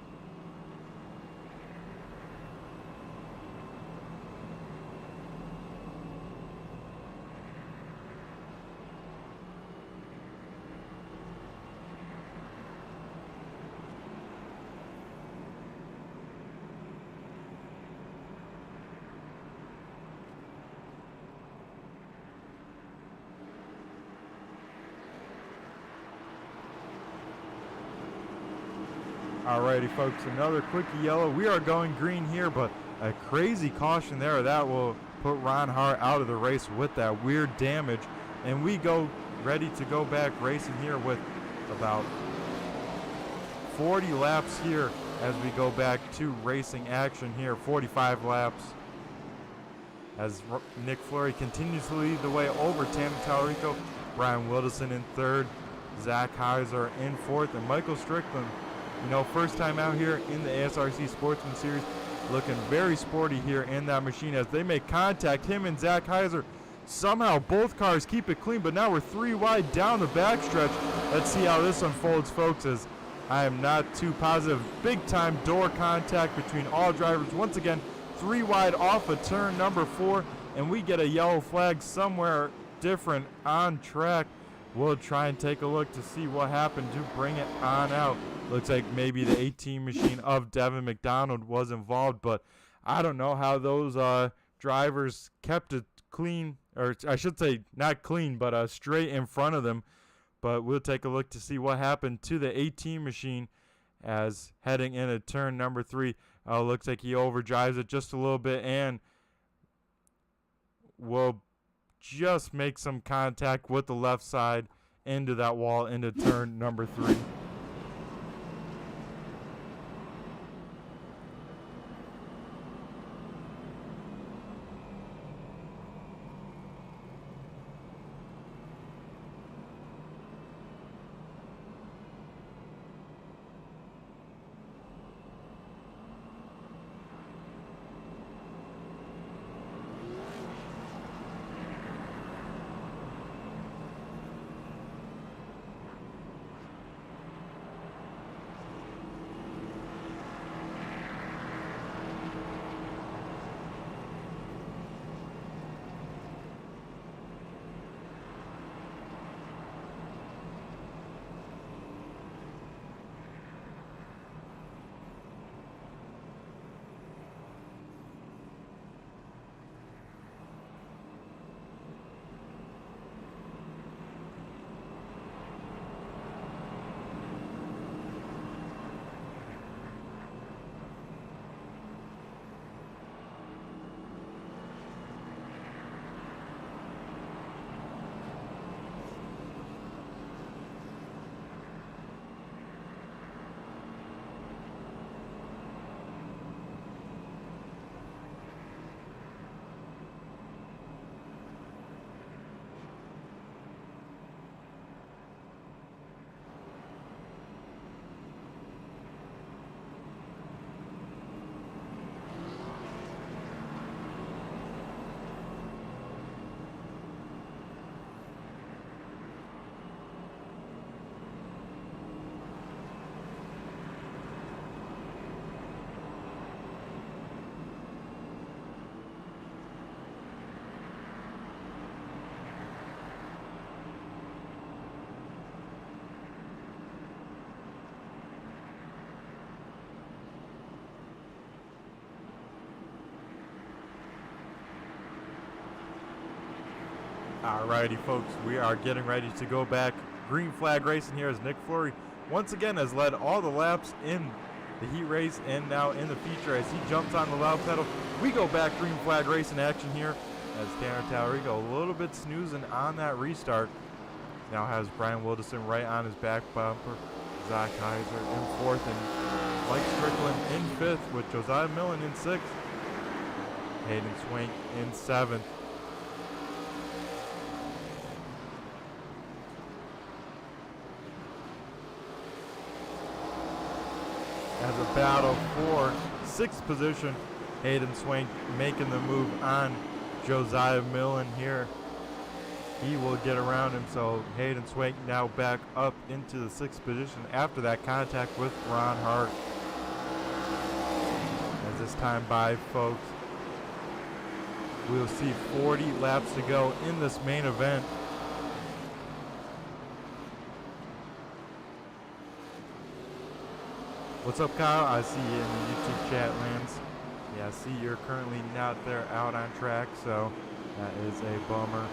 Alrighty, folks, another quickie yellow. We are going green here, but a crazy caution there. That will put Ron Hart out of the race with that weird damage. And we go ready to go back racing here with about 40 laps here as we go back to racing action here. 45 laps as Nick Fleury continues to lead the way over Tammy Talarico. Brian Wilderson in third, Zach Heiser in fourth, and Michael Strickland, you know, first time out here in the ASRC Sportsman Series, looking very sporty here in that machine as they make contact. Him and Zach Heiser, somehow both cars keep it clean, but now we're 3 wide down the backstretch. Let's see how this unfolds, folks, as I am not too positive. Big time door contact between all drivers. Once again, 3 wide off of turn number 4, and we get a yellow flag somewhere different on track. We'll try and take a look to see what happened to bring it on out. Looks like maybe the 18 machine of Devin McDonald was involved, but I don't know how those drivers kept it clean, or I should say not clean, but straight in front of them. But we'll take a look to see what happened to the 18 machine as heading into turn number 3. Looks like he overdrives it just a little bit and will just make some contact with the left side into that wall into turn number 3. Alrighty, folks, we are getting ready to go back. Green flag racing here as Nick Fleury once again has led all the laps in the heat race and now in the feature as he jumps on the loud pedal. We go back green flag racing action here as Tanner Talarico a little bit snoozing on that restart. Now has Brian Wilderson right on his back bumper. Zach Heiser in fourth and Mike Strickland in fifth with Josiah Millen in sixth. Hayden Swank in seventh. battle for 6th position. Hayden Swank making the move on Josiah Millen here. He will get around him, so Hayden Swank now back up into the 6th position after that contact with Ron Hart. As this time by, folks, we'll see 40 laps to go in this main event. What's up, Kyle? I see you in the YouTube chat lands. Yeah, I see you're currently not there out on track, so that is a bummer.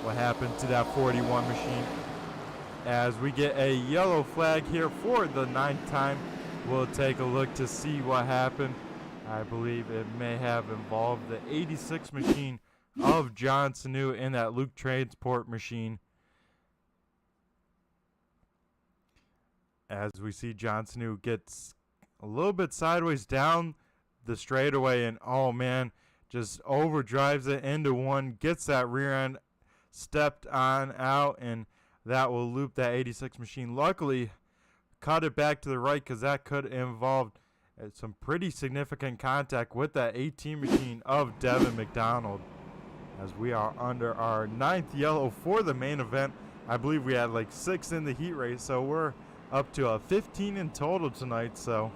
What happened to that 41 machine? As we get a yellow flag here for the 9th time, we'll take a look to see what happened. I believe it may have involved the 86 machine of John Sanu in that Luke Transport machine. As we see John Sanu gets a little bit sideways down the straightaway, and oh man, just overdrives it into one, gets that rear end stepped on out, and that will loop that 86 machine. Luckily, cut it back to the right because that could involve some pretty significant contact with that 18 machine of Devin McDonald. As we are under our 9th yellow for the main event. I believe we had like 6 in the heat race, so we're up to a 15 in total tonight. So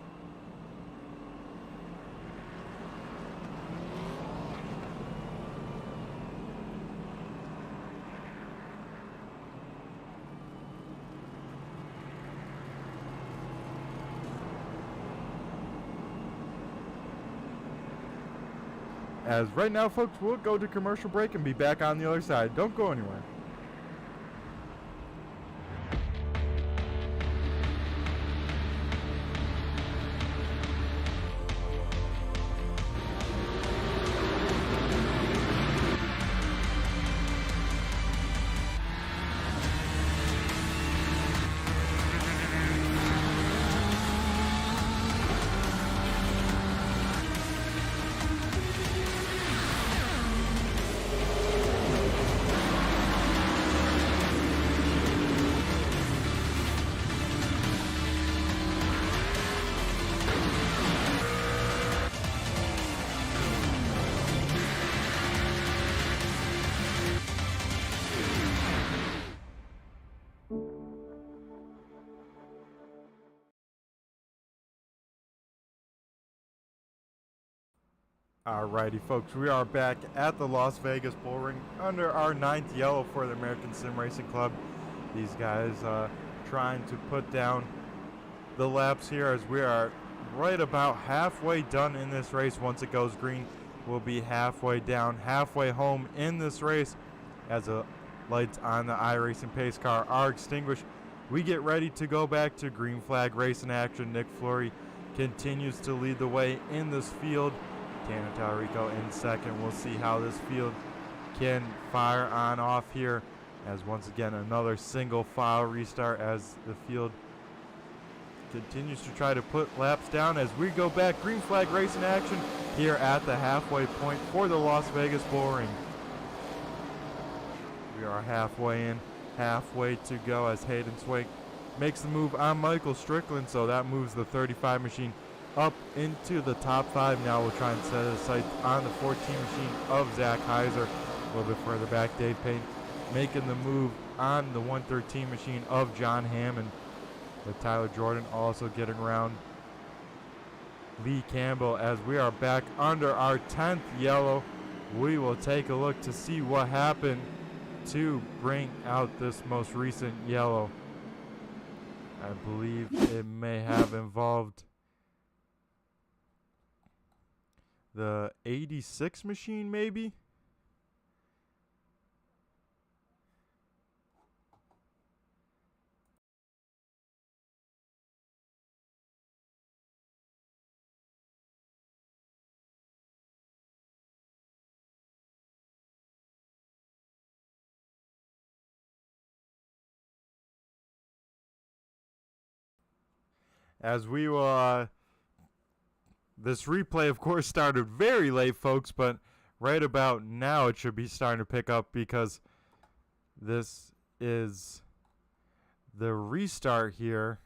as right now, folks, we'll go to commercial break and be back on the other side. Don't go anywhere. Alrighty, folks, we are back at the Las Vegas Bullring under our 9th yellow for the American Sim Racing Club. These guys trying to put down the laps here as we are right about halfway done in this race. Once it goes green, we'll be halfway down, halfway home in this race as the lights on the iRacing pace car are extinguished. We get ready to go back to green flag racing action. Nick Fleury continues to lead the way in this field. Tanner Tallarico in second. We'll see how this field can fire on off here as once again another single file restart as the field continues to try to put laps down as we go back. Green flag racing action here at the halfway point for the Las Vegas Bullring. We are halfway in, halfway to go as Hayden Swank makes the move on Michael Strickland, so that moves the 35 machine up into the top 5. Now we'll try and set a sight on the 14 machine of Zach Heiser. A little bit further back, Dave Payne making the move on the 113 machine of John Hammond, with Tyler Jordan also getting around Lee Campbell. As we are back under our 10th yellow, we will take a look to see what happened to bring out this most recent yellow. I believe it may have involved the 86 machine, maybe? As we will, this replay, of course, started very late, folks, but right about now it should be starting to pick up because This is the restart here.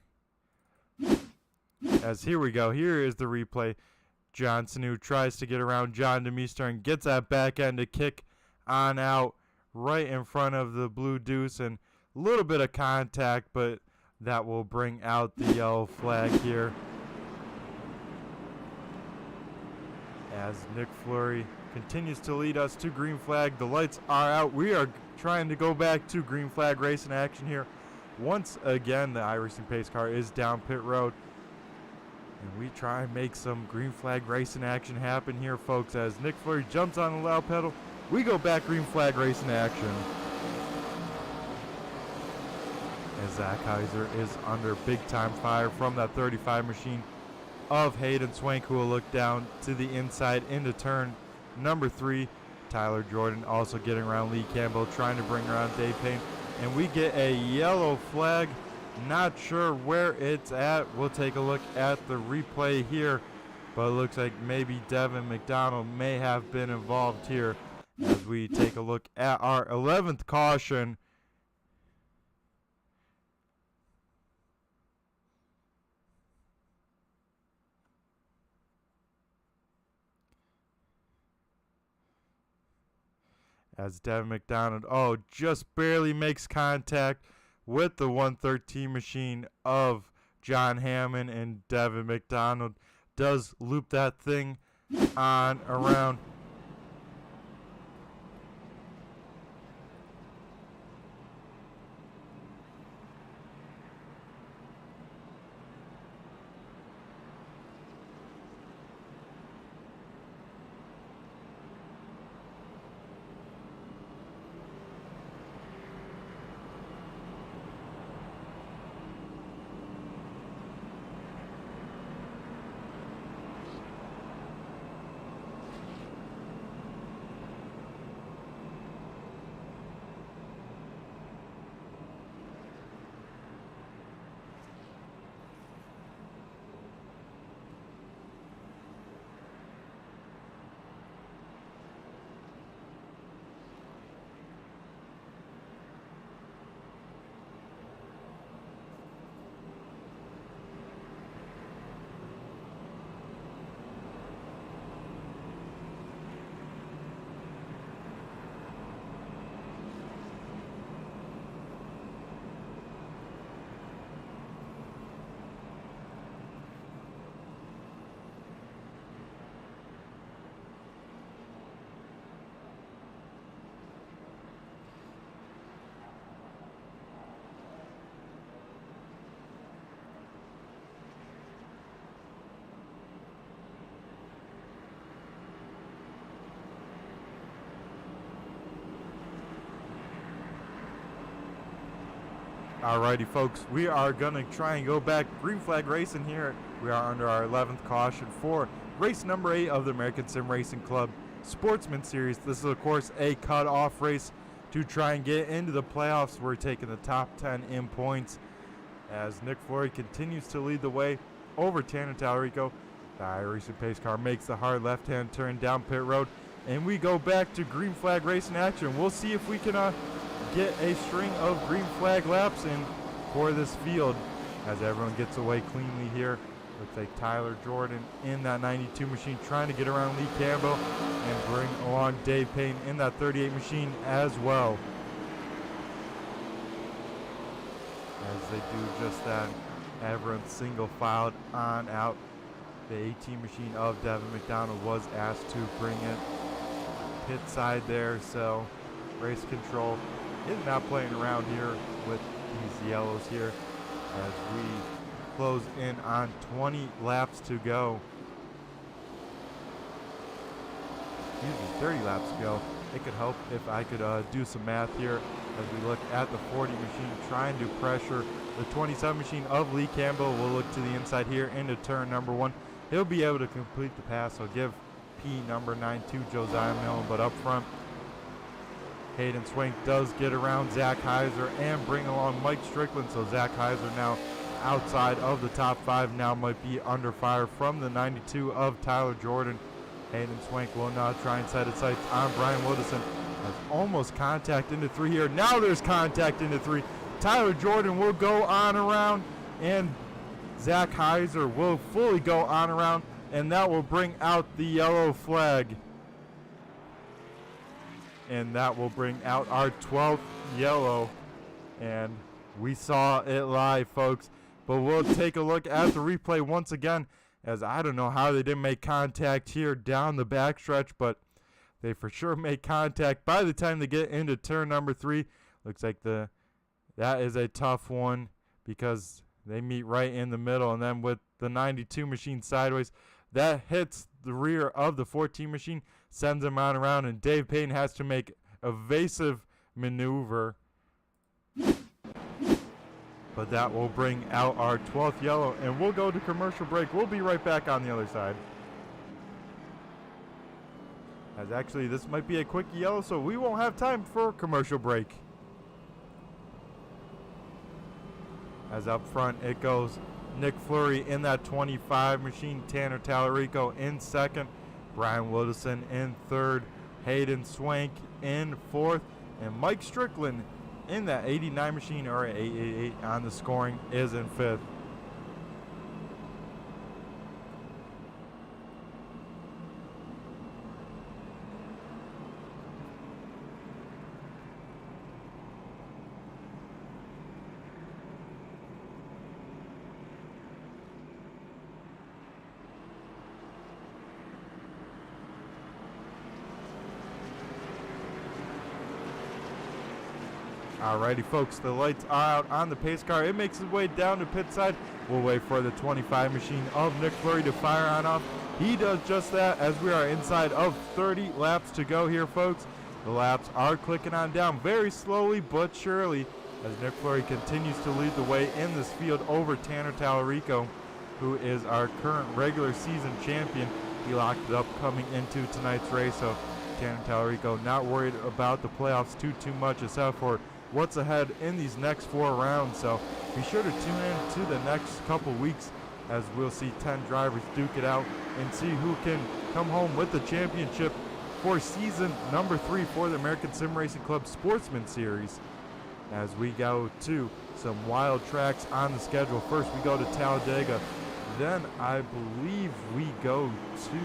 As here we go. Here is the replay. Johnson, who tries to get around John DeMeester and gets that back end to kick on out right in front of the blue deuce, and a little bit of contact, but that will bring out the yellow flag here. As Nick Fleury continues to lead us to green flag. The lights are out. We are trying to go back to green flag racing action here. Once again, the iRacing pace car is down pit road. And we try and make some green flag racing action happen here, folks. As Nick Fleury jumps on the loud pedal, we go back green flag racing action. As Zach Heiser is under big time fire from that 35 machine of Hayden Swank, who will look down to the inside into turn number 3. Tyler Jordan also getting around Lee Campbell, trying to bring around Dave Payne. And we get a yellow flag. Not sure where it's at. We'll take a look at the replay here. But it looks like maybe Devin McDonald may have been involved here. As we take a look at our 11th caution. As Devin McDonald, just barely makes contact with the 113 machine of John Hammond, and Devin McDonald does loop that thing on around. Alrighty, folks, we are going to try and go back green flag racing here. We are under our 11th caution for race number 8 of the American Sim Racing Club Sportsman Series. This is, of course, a cut-off race to try and get into the playoffs. We're taking the top 10 in points as Nick Fleury continues to lead the way over Tanner Talarico. The iRacing pace car makes the hard left-hand turn down pit road, and we go back to green flag racing action. We'll see if we can get a string of green flag laps in for this field as everyone gets away cleanly here. Looks like Tyler Jordan in that 92 machine trying to get around Lee Campbell and bring along Dave Payne in that 38 machine as well. As they do just that, everyone single filed on out. The 18 machine of Devin McDonald was asked to bring it pit side there, so race control is not playing around here with these yellows here as we close in on 20 laps to go. Excuse me, 30 laps to go. It could help if I could do some math here as we look at the 40 machine trying to pressure the 27 machine of Lee Campbell. We'll look to the inside here into turn number 1. He'll be able to complete the pass, so give P number 9 to Josiah Millen, but up front, Hayden Swank does get around Zach Heiser and bring along Mike Strickland. So Zach Heiser now outside of the top 5, now might be under fire from the 92 of Tyler Jordan. Hayden Swank will now try and set his sights on Brian Woodison That's almost contact into 3 here. Now there's contact into 3. Tyler Jordan will go on around, and Zach Heiser will fully go on around, and that will bring out the yellow flag. And that will bring out our 12th yellow. And we saw it live, folks. But we'll take a look at the replay once again, as I don't know how they didn't make contact here down the backstretch, but they for sure made contact by the time they get into turn number 3. Looks like that is a tough one because they meet right in the middle, and then with the 92 machine sideways, that hits the rear of the 14 machine, sends him on around, and Dave Payne has to make evasive maneuver. But that will bring out our 12th yellow, and we'll go to commercial break. We'll be right back on the other side. As actually, this might be a quick yellow, so we won't have time for commercial break. As up front, it goes Nick Fleury in that 25 machine, Tanner Tallarico in second, Brian Wilderson in third, Hayden Swank in fourth, and Mike Strickland in that 89 machine, or 888 on the scoring, is in fifth. Alrighty, folks, the lights are out on the pace car. It makes its way down to pit side. We'll wait for the 25 machine of Nick Fleury to fire on off. He does just that as we are inside of 30 laps to go here, folks. The laps are clicking on down very slowly but surely as Nick Fleury continues to lead the way in this field over Tanner Tallarico, who is our current regular season champion. He locked it up coming into tonight's race, so Tanner Tallarico not worried about the playoffs too much, except for what's ahead in these next 4 rounds. So be sure to tune in to the next couple weeks as we'll see 10 drivers duke it out and see who can come home with the championship for season number 3 for the American Sim Racing Club Sportsman Series. As we go to some wild tracks on the schedule. First we go to Talladega, then I believe we go to,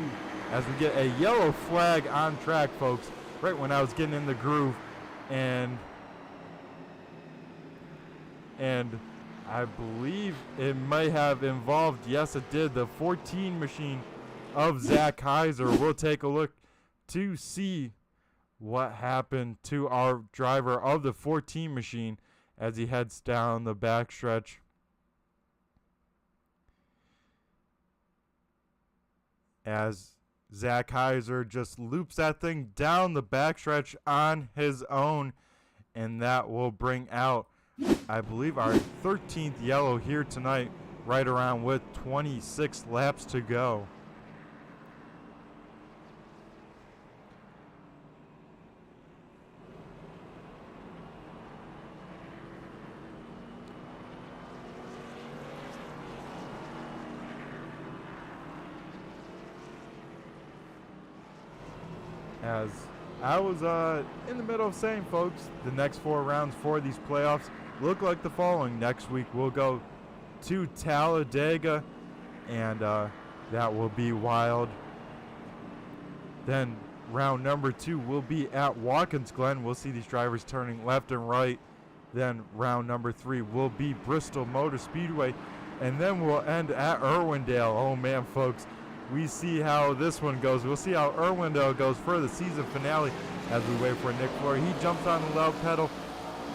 as we get a yellow flag on track, folks, right when I was getting in the groove, and I believe it may have involved, yes it did, the 14 machine of Zach Heiser. We'll take a look to see what happened to our driver of the 14 machine as he heads down the backstretch. As Zach Heiser just loops that thing down the backstretch on his own, and that will bring out, I believe, our 13th yellow here tonight, right around with 26 laps to go. As I was in the middle of saying, folks, the next 4 rounds for these playoffs look like the following. Next week we'll go to Talladega, and that will be wild. Then round number 2 will be at Watkins Glen. We'll see these drivers turning left and right. Then round number 3 will be Bristol Motor Speedway, and then we'll end at Irwindale. Oh man, folks, we see how this one goes. We'll see how Irwindale goes for the season finale as we wait for Nick Fleury. He jumps on the loud pedal.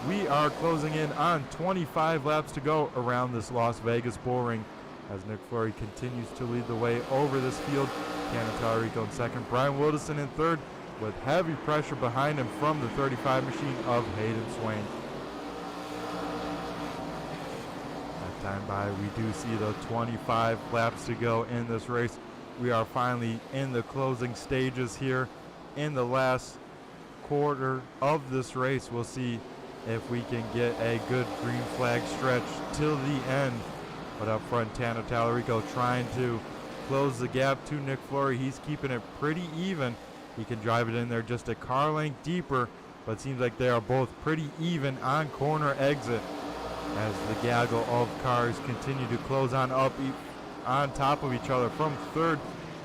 We are closing in on 25 laps to go around this Las Vegas Bullring as Nick Fleury continues to lead the way over this field. Tanner Tallarico in second, Brian Wilderson in third, with heavy pressure behind him from the 35 machine of Hayden Swain. That time by, we do see the 25 laps to go in this race. We are finally in the closing stages here in the last quarter of this race. We'll see if we can get a good green flag stretch till the end. But up front, Tanner Tallarico trying to close the gap to Nick Fleury. He's keeping it pretty even He can drive it in there just a car length deeper, but seems like they are both pretty even on corner exit as the gaggle of cars continue to close on up on top of each other from third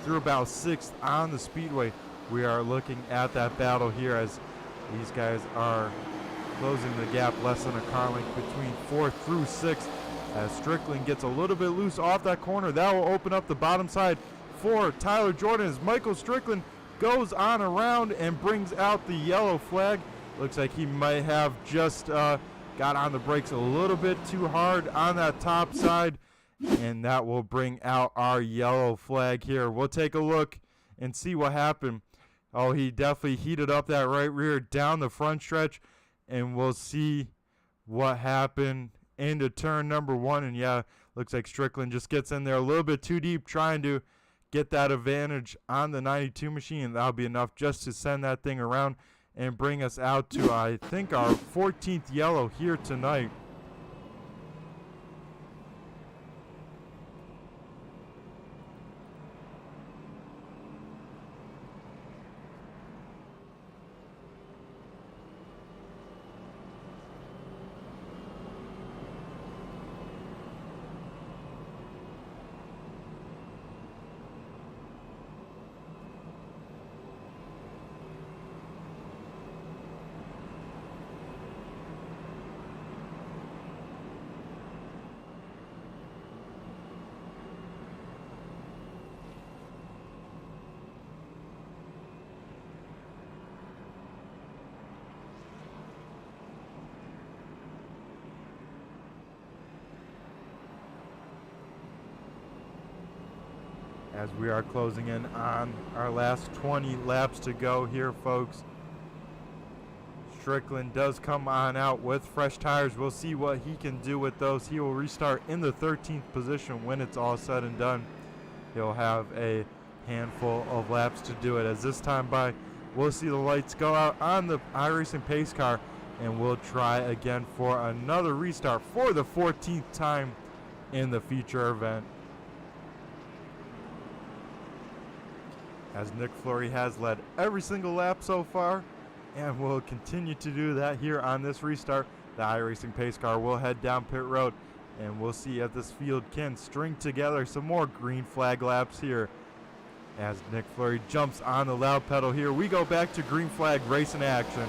through about sixth on the speedway. We are looking at that battle here as these guys are closing the gap less than a car length between fourth through sixth as Strickland gets a little bit loose off that corner. That will open up the bottom side for Tyler Jordan as Michael Strickland goes on around and brings out the yellow flag. Looks like he might have just got on the brakes a little bit too hard on that top side, and that will bring out our yellow flag here. We'll take a look and see what happened. Oh, he definitely heated up that right rear down the front stretch, and we'll see what happened into turn number one. And yeah, looks like Strickland just gets in there a little bit too deep trying to get that advantage on the 92 machine. That'll be enough just to send that thing around and bring us out to, I think, our 14th yellow here tonight. As we are closing in on our last 20 laps to go here, folks. Strickland does come on out with fresh tires. We'll see what he can do with those. He will restart in the 13th position when it's all said and done. He'll have a handful of laps to do it. As this time by, we'll see the lights go out on the iRacing pace car, and we'll try again for another restart for the 14th time in the feature event. As Nick Fleury has led every single lap so far and will continue to do that here on this restart. The iRacing pace car will head down pit road, and we'll see if this field can string together some more green flag laps here. As Nick Fleury jumps on the loud pedal here, we go back to green flag racing action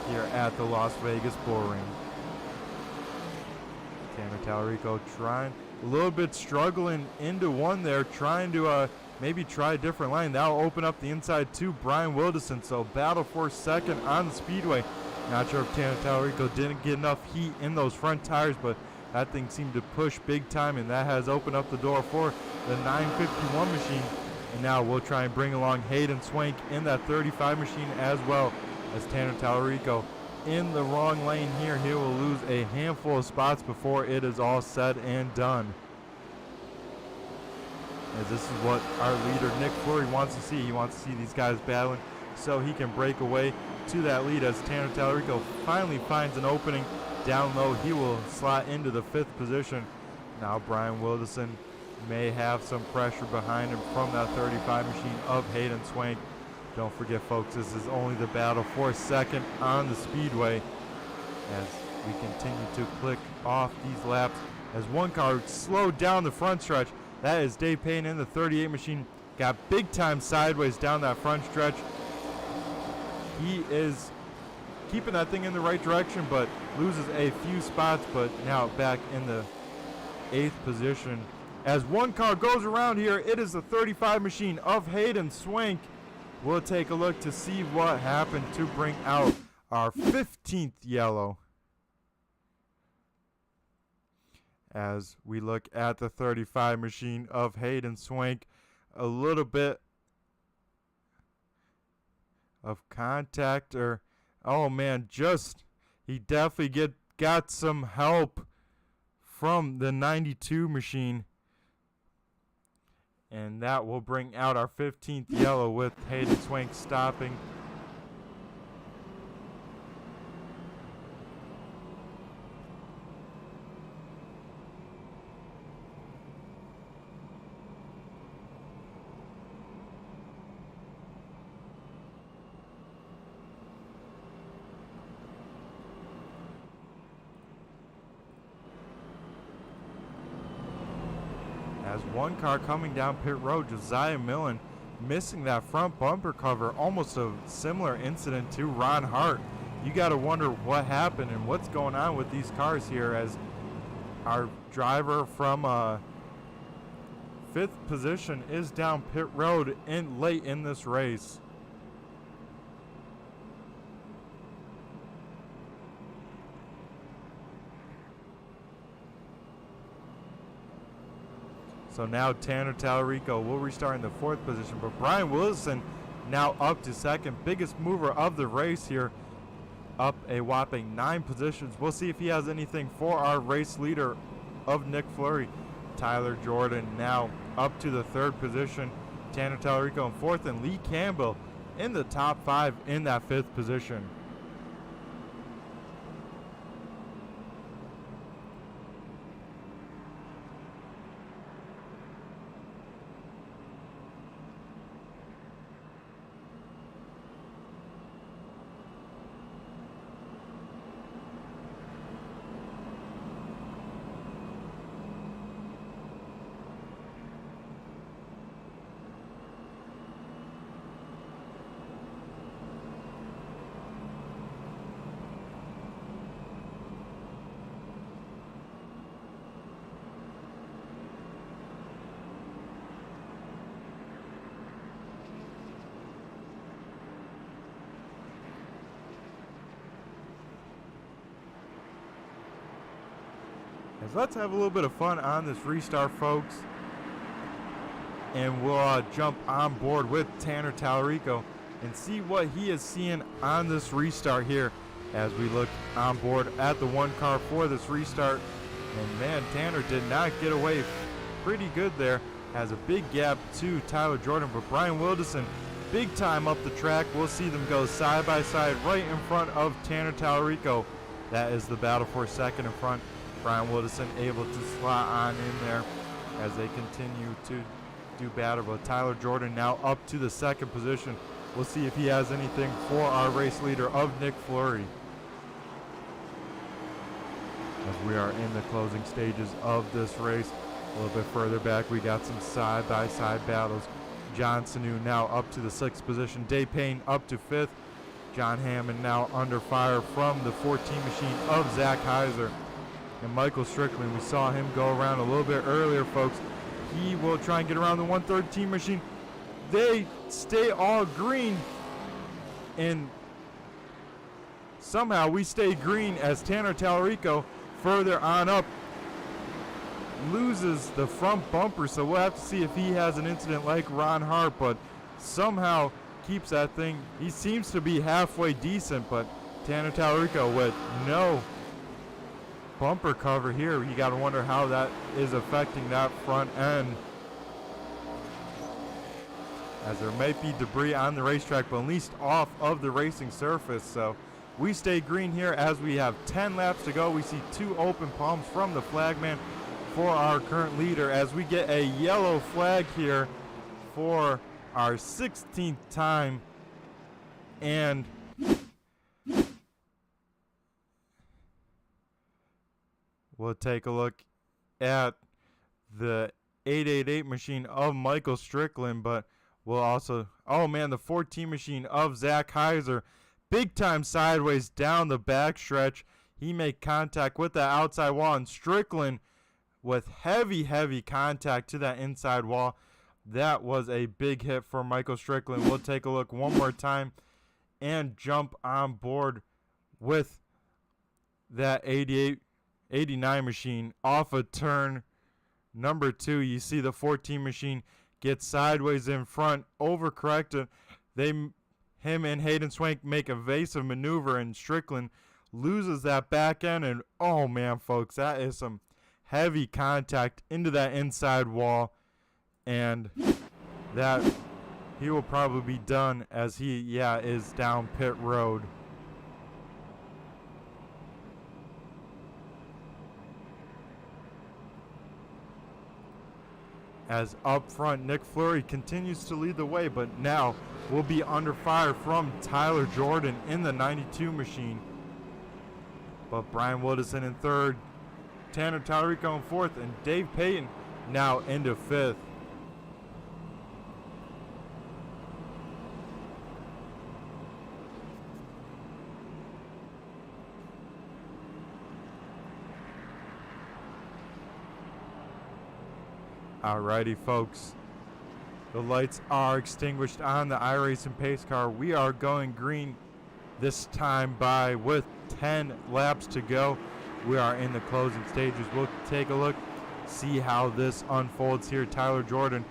here at the Las Vegas Bullring. Tanner Tallarico trying a little bit, struggling into one there, trying to maybe try a different line. That'll open up the inside to Brian Wilderson. So battle for second on the speedway. Not sure if Tanner Tallarico didn't get enough heat in those front tires, but that thing seemed to push big time, and that has opened up the door for the 951 machine. And now we'll try and bring along Hayden Swank in that 35 machine as well, as Tanner Tallarico in the wrong lane here. He will lose a handful of spots before it is all said and done. As this is what our leader Nick Fleury wants to see. He wants to see these guys battling so he can break away to that lead. As Tanner Tallarico finally finds an opening down low, he will slot into the 5th position. Now Brian Wilderson may have some pressure behind him from that 35 machine of Hayden Swank. Don't forget, folks, this is only the battle for second on the speedway as we continue to click off these laps as one car slowed down the front stretch. That is Dave Payne in the 38 machine. Got big time sideways down that front stretch. He is keeping that thing in the right direction, but loses a few spots, but now back in the 8th position. As one car goes around here, it is the 35 machine of Hayden Swank. We'll take a look to see what happened to bring out our 15th yellow. As we look at the 35 machine of Hayden Swank, a little bit of contact, or oh man, just he definitely got some help from the 92 machine, and that will bring out our 15th yellow with Hayden Swank stopping. As one car coming down pit road, Josiah Millen missing that front bumper cover, almost a similar incident to Ron Hart. You got to wonder what happened and what's going on with these cars here, as our driver from 5th position is down pit road late in this race. So now Tanner Tallarico will restart in the 4th position, but Brian Wilson now up to 2nd. Biggest mover of the race here, up a whopping 9 positions. We'll see if he has anything for our race leader of Nick Fleury. Tyler Jordan now up to the 3rd position. Tanner Tallarico in 4th, and Lee Campbell in the top 5 in that 5th position. Let's have a little bit of fun on this restart, folks. And we'll jump on board with Tanner Tallarico and see what he is seeing on this restart here as we look on board at the 1 car for this restart. And man, Tanner did not get away pretty good there. Has a big gap to Tyler Jordan, but Brian Wilderson big time up the track. We'll see them go side by side right in front of Tanner Tallarico. That is the battle for 2nd in front. Brian Wilderson able to slot on in there as they continue to do battle. But Tyler Jordan now up to the 2nd position. We'll see if he has anything for our race leader of Nick Fleury. As we are in the closing stages of this race. A little bit further back, we got some side-by-side battles. John Sanu now up to the 6th position. Dave Payne up to 5th. John Hammond now under fire from the 14 machine of Zach Heiser. And Michael Strickland, we saw him go around a little bit earlier, folks. He will try and get around the 113 machine. They stay all green, and somehow we stay green as Tanner Tallarico further on up loses the front bumper. So we'll have to see if he has an incident like Ron Hart, but somehow keeps that thing. He seems to be halfway decent, but Tanner Tallarico with no bumper cover here. You got to wonder how that is affecting that front end, as there might be debris on the racetrack, but at least off of the racing surface. So we stay green here as we have 10 laps to go. We see 2 open palms from the flagman for our current leader as we get a yellow flag here for our 16th time. And we'll take a look at the 888 machine of Michael Strickland, but we'll also, oh man, the 14 machine of Zach Heiser. Big time sideways down the backstretch. He made contact with the outside wall, and Strickland with heavy contact to that inside wall. That was a big hit for Michael Strickland. We'll take a look one more time and jump on board with that 89 machine off of turn number 2. You see the 14 machine get sideways in front, overcorrected. Him and Hayden Swank make a evasive maneuver, and Strickland loses that back end. And oh man, folks, that is some heavy contact into that inside wall, and that he will probably be done as he is down pit road. As up front, Nick Fleury continues to lead the way, but now will be under fire from Tyler Jordan in the 92 machine. But Brian Wilderson in 3rd, Tanner Tallarico in 4th, and Dave Payton now into 5th. Alrighty, folks. The lights are extinguished on the iRacing pace car. We are going green this time by with 10 laps to go. We are in the closing stages. We'll take a look, see how this unfolds here. Tyler Jordan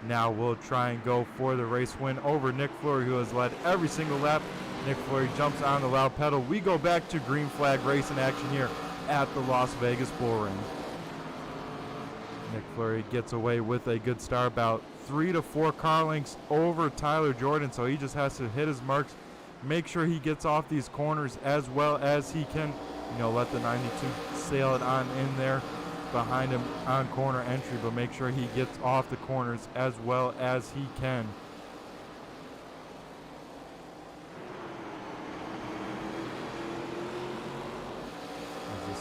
now will try and go for the race win over Nick Fleury, who has led every single lap. Nick Fleury jumps on the loud pedal. We go back to green flag racing action here at the Las Vegas Bullring. Nick Fleury gets away with a good start, about 3 to 4 car lengths over Tyler Jordan, so he just has to hit his marks, make sure he gets off these corners as well as he can, let the 92 sail it on in there behind him on corner entry, but make sure he gets off the corners as well as he can.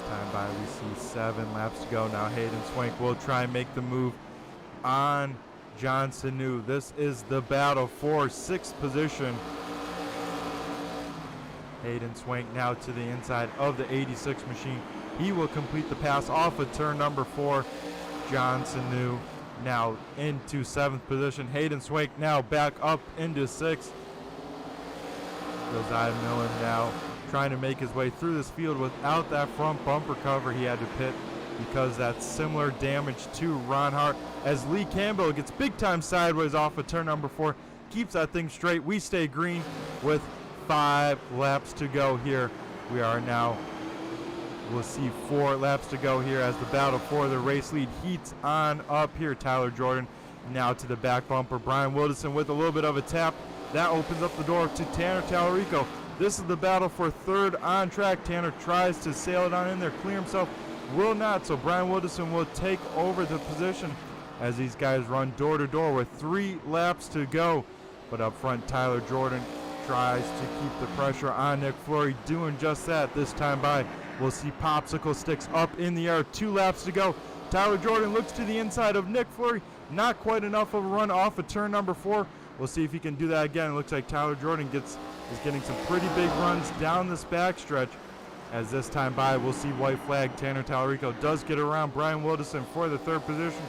Time by, we see 7 laps to go. Now Hayden Swank will try and make the move on John Sanu. This is the battle for 6th position. Hayden Swank now to the inside of the 86 machine. He will complete the pass off of turn number 4. John Sanu now into 7th position. Hayden Swank now back up into 6th. Josiah Millen now trying to make his way through this field without that front bumper cover. He had to pit because that's similar damage to Ron Hart, as Lee Campbell gets big time sideways off of turn number 4, keeps that thing straight. We stay green with 5 laps to go here. We are now, we'll see 4 laps to go here as the battle for the race lead heats on up here. Tyler Jordan now to the back bumper. Brian Wilderson with a little bit of a tap. That opens up the door to Tanner Tallarico. This is the battle for 3rd on track. Tanner tries to sail it on in there, clear himself, will not. So Brian Wilderson will take over the position as these guys run door to door with 3 laps to go. But up front, Tyler Jordan tries to keep the pressure on Nick Fleury, doing just that this time by. We'll see popsicle sticks up in the air, 2 laps to go. Tyler Jordan looks to the inside of Nick Fleury, not quite enough of a run off of turn number 4. We'll see if he can do that again. It looks like Tyler Jordan is getting some pretty big runs down this backstretch. As this time by, we'll see white flag. Tanner Tallarico does get around Brian Wilderson for the 3rd position.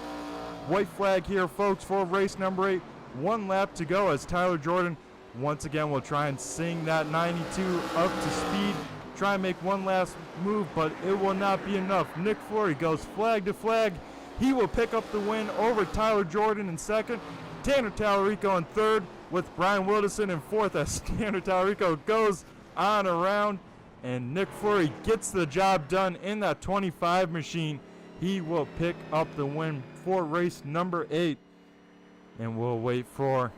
White flag here, folks, for race number 8. 1 lap to go as Tyler Jordan once again will try and sing that 92 up to speed. Try and make one last move, but it will not be enough. Nick Fleury goes flag to flag. He will pick up the win over Tyler Jordan in 2nd. Tanner Tallarico in 3rd, with Brian Wilderson in 4th as Tanner Tallarico goes on around, and Nick Fleury gets the job done in that 25 machine. He will pick up the win for race number 8, and we'll wait for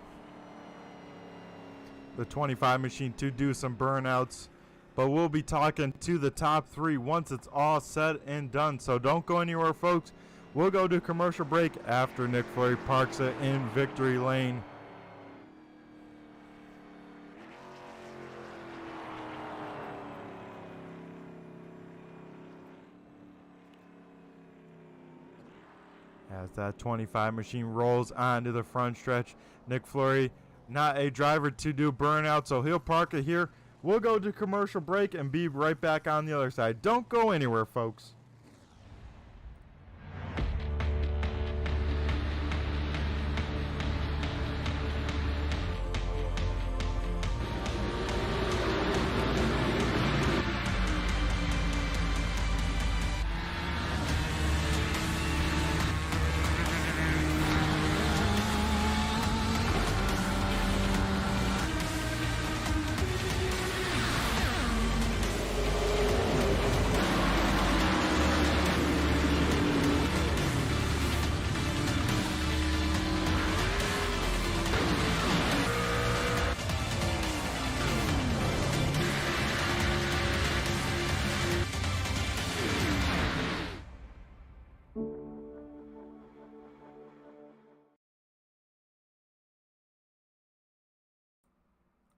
the 25 machine to do some burnouts, but we'll be talking to the top 3 once it's all said and done. So don't go anywhere, folks. We'll go to commercial break after Nick Fleury parks it in victory lane. As that 25 machine rolls onto the front stretch, Nick Fleury, not a driver to do burnout, so he'll park it here. We'll go to commercial break and be right back on the other side. Don't go anywhere, folks.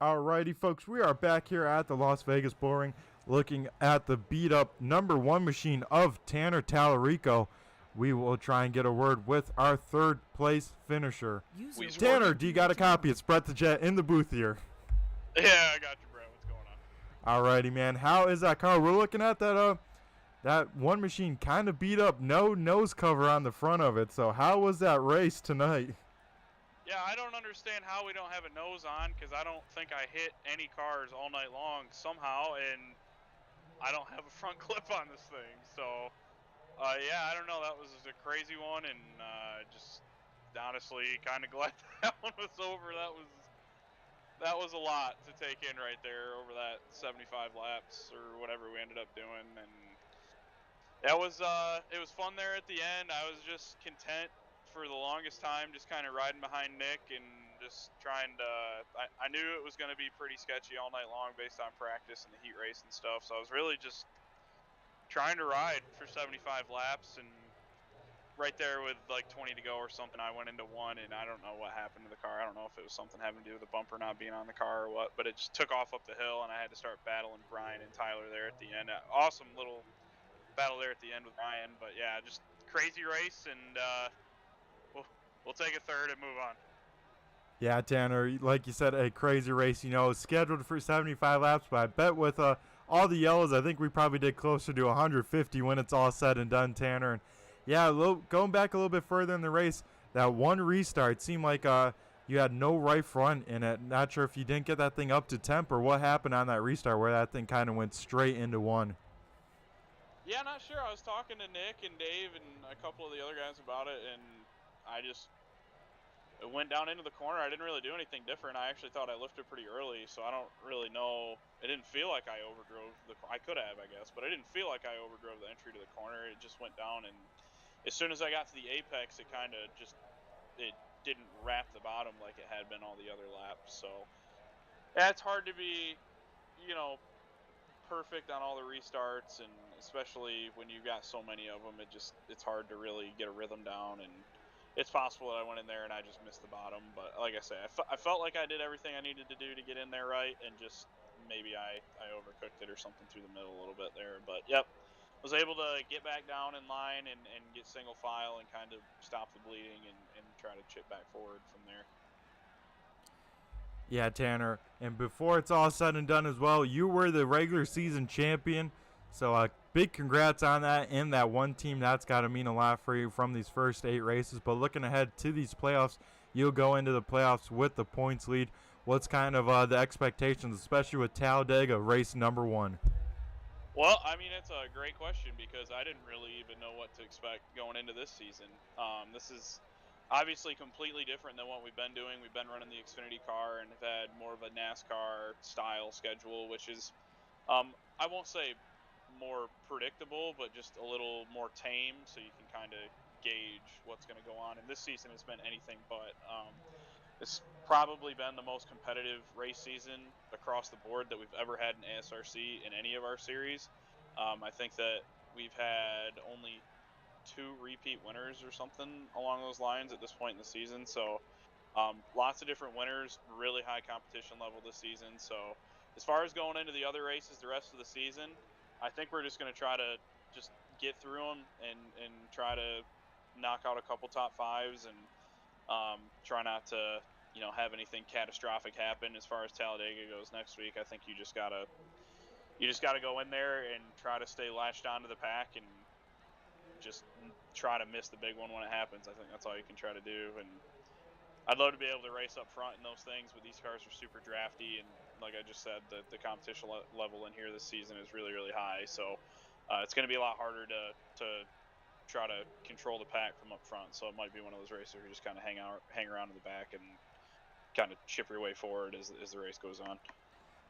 Alrighty, folks, we are back here at the Las Vegas Bullring looking at the beat-up number 1 machine of Tanner Tallarico. we will try and get a word with our third place finisher. User Tanner, was do you moved got a out of your copy? It's Brett the Jet in the booth here. Yeah, I got you, bro. What's going on? Alrighty, man. How is that car? We're looking at that one machine kind of beat up, no nose cover on the front of it. So how was that race tonight? Yeah, I don't understand how we don't have a nose on, because I don't think I hit any cars all night long somehow, and I don't have a front clip on this thing. So, yeah, I don't know. That was a crazy one, and just honestly kind of glad that one was over. That was a lot to take in right there over that 75 laps or whatever we ended up doing, and it was fun there at the end. I was just content for the longest time, just kind of riding behind Nick and just trying to. I knew it was going to be pretty sketchy all night long based on practice and the heat race and stuff. So I was really just trying to ride for 75 laps, and right there with like 20 to go or something, I went into one, and I don't know what happened to the car. I don't know if it was something having to do with the bumper not being on the car or what, but it just took off up the hill, and I had to start battling Brian and Tyler there at the end. Awesome little battle there at the end with Brian, but yeah, just crazy race, and we'll take a third and move on. Yeah, Tanner, like you said, a crazy race. You know, scheduled for 75 laps, but I bet with all the yellows, I think we probably did closer to 150 when it's all said and done, Tanner. And yeah, going back a little bit further in the race, that one restart seemed like you had no right front in it. Not sure if you didn't get that thing up to temp or what happened on that restart where that thing kind of went straight into one. Yeah, not sure. I was talking to Nick and Dave and a couple of the other guys about it, and it went down into the corner. I didn't really do anything different. I actually thought I lifted pretty early, so I don't really know. It didn't feel like I overdrove I could have, I guess, but I didn't feel like I overdrove the entry to the corner. It just went down, and as soon as I got to the apex, it kind of it didn't wrap the bottom like it had been all the other laps. So yeah, it's hard to be, perfect on all the restarts, and especially when you've got so many of them, it's hard to really get a rhythm down, and it's possible that I went in there and I just missed the bottom. But like I say, I felt like I did everything I needed to do to get in there right, and just maybe I overcooked it or something through the middle a little bit there. But yep, was able to get back down in line and get single file and kind of stop the bleeding and try to chip back forward from there. Yeah, Tanner. And before it's all said and done as well, you were the regular season champion. So big congrats on that and that one team. That's got to mean a lot for you from these first 8 races. But looking ahead to these playoffs, you'll go into the playoffs with the points lead. What's kind of the expectations, especially with Talladega, race number 1? Well, I mean, it's a great question because I didn't really even know what to expect going into this season. This is obviously completely different than what we've been doing. We've been running the Xfinity car and have had more of a NASCAR style schedule, which is, I won't say more predictable, but just a little more tame, so you can kind of gauge what's going to go on. And this season has been anything but. It's probably been the most competitive race season across the board that we've ever had in ASRC in any of our series. I think that we've had only 2 repeat winners or something along those lines at this point in the season. So lots of different winners, really high competition level this season. So as far as going into the other races the rest of the season, I think we're just going to try to just get through them and try to knock out a couple top 5s and try not to, have anything catastrophic happen as far as Talladega goes next week. I think you just gotta go in there and try to stay latched onto the pack and just try to miss the big one when it happens. I think that's all you can try to do. And I'd love to be able to race up front in those things, but these cars are super drafty, and like I just said, the competition level in here this season is really, really high. So it's going to be a lot harder to try to control the pack from up front. So it might be one of those races where you just kind of hang around in the back and kind of chip your way forward as the race goes on.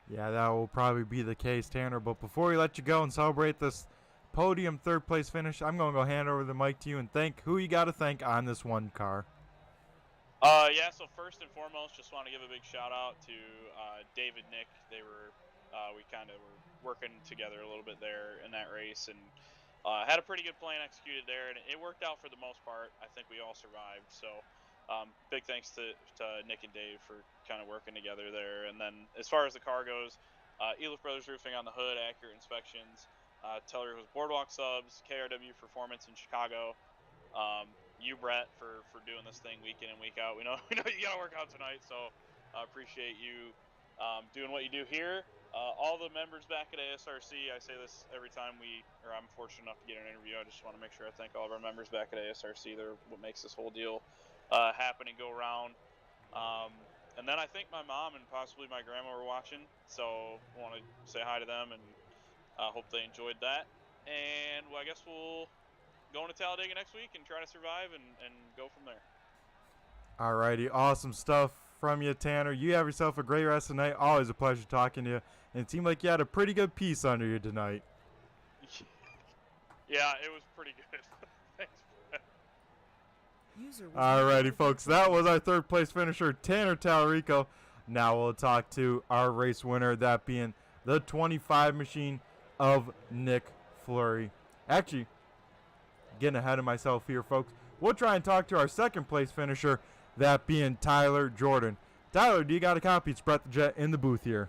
Yeah, that will probably be the case, Tanner. But before we let you go and celebrate this podium 3rd place finish, I'm going to go hand over the mic to you and thank who you got to thank on this one car. Yeah, so first and foremost, just want to give a big shout out to Dave and Nick. They were, we kind of were working together a little bit there in that race, and had a pretty good plan executed there, and it worked out for the most part. I think we all survived, so big thanks to Nick and Dave for kind of working together there. And then as far as the car goes, Elif Brothers Roofing on the hood, accurate inspections, Teller Boardwalk Subs, KRW Performance in Chicago, you, Brett, for doing this thing week in and week out. We know you got to work out tonight, so I appreciate you doing what you do here. All the members back at ASRC, I say this every time I'm fortunate enough to get an interview. I just want to make sure I thank all of our members back at ASRC. They're what makes this whole deal happen and go around. And then I think my mom and possibly my grandma were watching, so I want to say hi to them and hope they enjoyed that. And well, I guess we'll go into Talladega next week and try to survive and go from there. Alrighty, awesome stuff from you, Tanner. You have yourself a great rest of the night. Always a pleasure talking to you. And it seemed like you had a pretty good piece under you tonight. Yeah, it was pretty good. Thanks, Brett. Alrighty, folks. That was our third place finisher, Tanner Tallarico. Now we'll talk to our race winner, that being the 25 machine of Nick Fleury. Actually, getting ahead of myself here, folks. We'll try and talk to our second place finisher, that being Tyler Jordan. Tyler, do you got a copy? It's Brett the Jet in the booth here.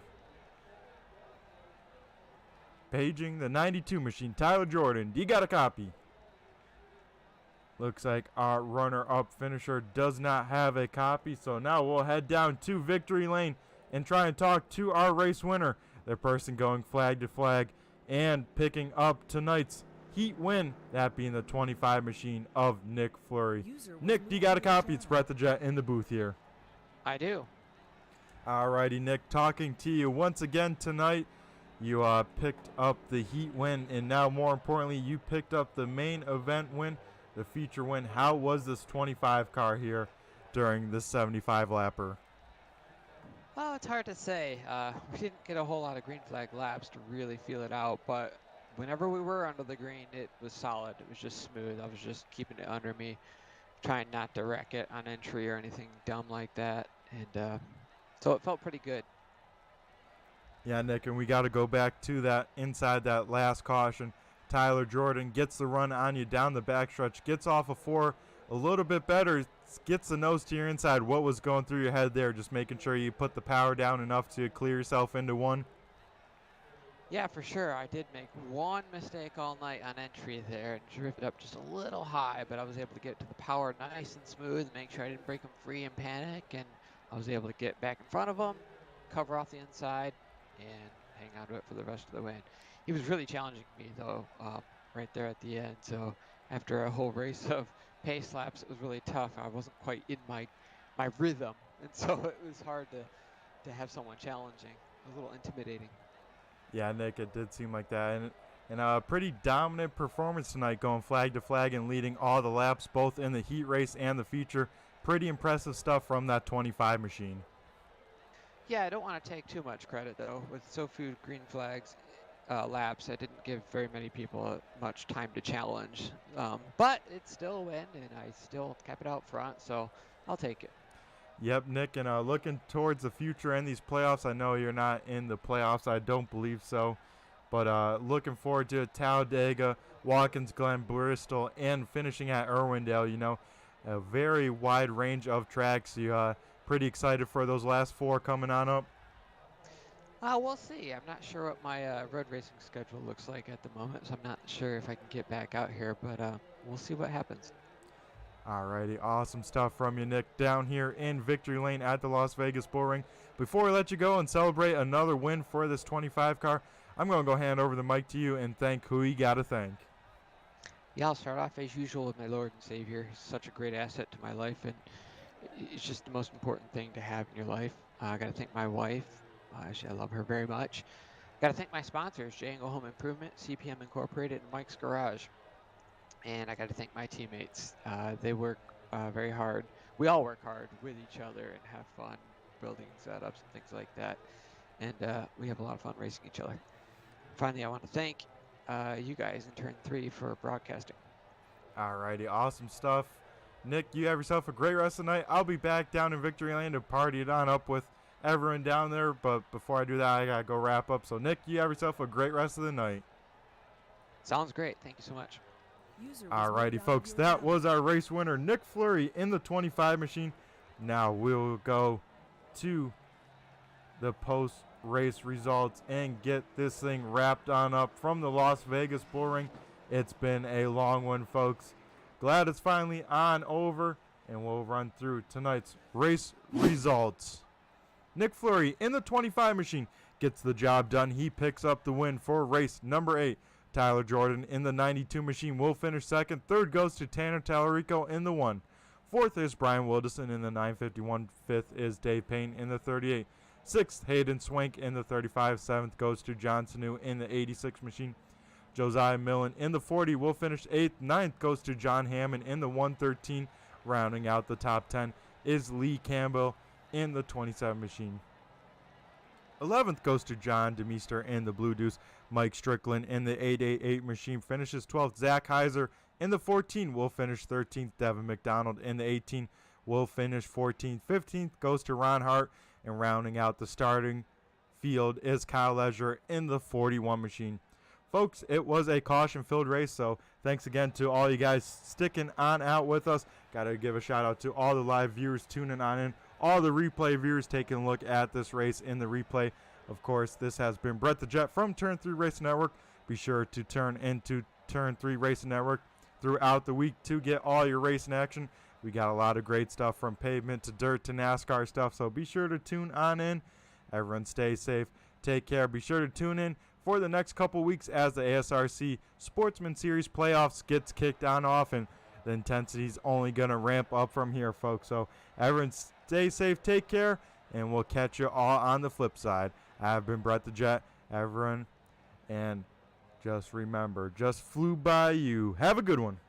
Paging the 92 machine, Tyler Jordan. Do you got a copy? Looks like our runner-up finisher does not have a copy, so now we'll head down to victory lane and try and talk to our race winner, the person going flag to flag and picking up tonight's heat win, that being the 25 machine of Nick Fleury. Nick, do you got a copy? It's Brett the Jet in the booth here. I do. Alrighty, Nick, talking to you once again tonight. You picked up the heat win, and now more importantly, you picked up the main event win, the feature win. How was this 25 car here during the 75 lapper? Oh, it's hard to say. We didn't get a whole lot of green flag laps to really feel it out, but whenever we were under the green, it was solid. It was just smooth. I was just keeping it under me, trying not to wreck it on entry or anything dumb like that. And so it felt pretty good. Yeah, Nick, and we got to go back to that inside that last caution. Tyler Jordan gets the run on you down the backstretch, gets off of 4 a little bit better, gets the nose to your inside. What was going through your head there? Just making sure you put the power down enough to clear yourself into 1? Yeah, for sure. I did make one mistake all night on entry there and drifted up just a little high, but I was able to get to the power nice and smooth, make sure I didn't break him free in panic, and I was able to get back in front of him, cover off the inside, and hang on to it for the rest of the win. He was really challenging me, though, right there at the end. So after a whole race of pace laps, it was really tough. I wasn't quite in my rhythm, and so it was hard to have someone challenging. It was a little intimidating. Yeah, Nick, it did seem like that. And a pretty dominant performance tonight, going flag to flag and leading all the laps, both in the heat race and the feature. Pretty impressive stuff from that 25 machine. Yeah, I don't want to take too much credit, though. With so few green flags laps, I didn't give very many people much time to challenge. But it's still a win, and I still kept it out front, so I'll take it. Yep, Nick, and looking towards the future and these playoffs, I know you're not in the playoffs. I don't believe so. But looking forward to Talladega, Watkins Glen, Bristol, and finishing at Irwindale. You know, a very wide range of tracks. You pretty excited for those last 4 coming on up? We'll see. I'm not sure what my road racing schedule looks like at the moment, so I'm not sure if I can get back out here, but we'll see what happens. Alrighty, awesome stuff from you, Nick, down here in Victory Lane at the Las Vegas Bullring. Before we let you go and celebrate another win for this 25 car, I'm going to go hand over the mic to you and thank who you got to thank. Yeah, I'll start off as usual with my Lord and Savior. He's such a great asset to my life, and it's just the most important thing to have in your life. I got to thank my wife. I love her very much. Got to thank my sponsors, J&Go Home Improvement, CPM Incorporated, and Mike's Garage. And I got to thank my teammates. They work very hard. We all work hard with each other and have fun building setups and things like that. And we have a lot of fun racing each other. Finally, I want to thank you guys in Turn 3 for broadcasting. Alrighty, awesome stuff. Nick, you have yourself a great rest of the night. I'll be back down in Victory Lane to party it on up with everyone down there. But before I do that, I got to go wrap up. So, Nick, you have yourself a great rest of the night. Sounds great. Thank you so much. Alrighty, folks, that was our race winner, Nick Fleury, in the 25 machine. Now we'll go to the post-race results and get this thing wrapped on up from the Las Vegas Bullring. It's been a long one, folks. glad it's finally on over, and we'll run through tonight's race results. Nick Fleury in the 25 machine gets the job done. He picks up the win for race number 8. Tyler Jordan in the 92 machine will finish second. Third goes to Tanner Tallarico in the 1. Fourth is Brian Wilderson in the 951. Fifth is Dave Payne in the 38. Sixth, Hayden Swank in the 35. Seventh goes to John Sanu in the 86 machine. Josiah Millen in the 40 will finish 8th. Ninth goes to John Hammond in the 113. Rounding out the top 10 is Lee Campbell in the 27 machine. 11th goes to John DeMeester in the Blue Deuce. Mike Strickland in the 888 machine finishes 12th. Zach Heiser in the 14 will finish 13th. Devin McDonald in the 18 will finish 14th. 15th goes to Ron Hart. And rounding out the starting field is Kyle Leisure in the 41 machine. Folks, it was a caution-filled race, so thanks again to all you guys sticking on out with us. Got to give a shout-out to all the live viewers tuning on in, all the replay viewers taking a look at this race in the replay. Of course, this has been Brett the Jet from Turn 3 Racing Network. Be sure to turn into Turn 3 Racing Network throughout the week to get all your racing action. We got a lot of great stuff from pavement to dirt to NASCAR stuff, so be sure to tune on in. Everyone stay safe. Take care. Be sure to tune in for the next couple weeks as the ASRC Sportsman Series playoffs gets kicked on off, and the intensity's only going to ramp up from here, folks. So everyone stay safe, take care, and we'll catch you all on the flip side. I've been Brett the Jet, everyone, and just remember, just flew by you. Have a good one.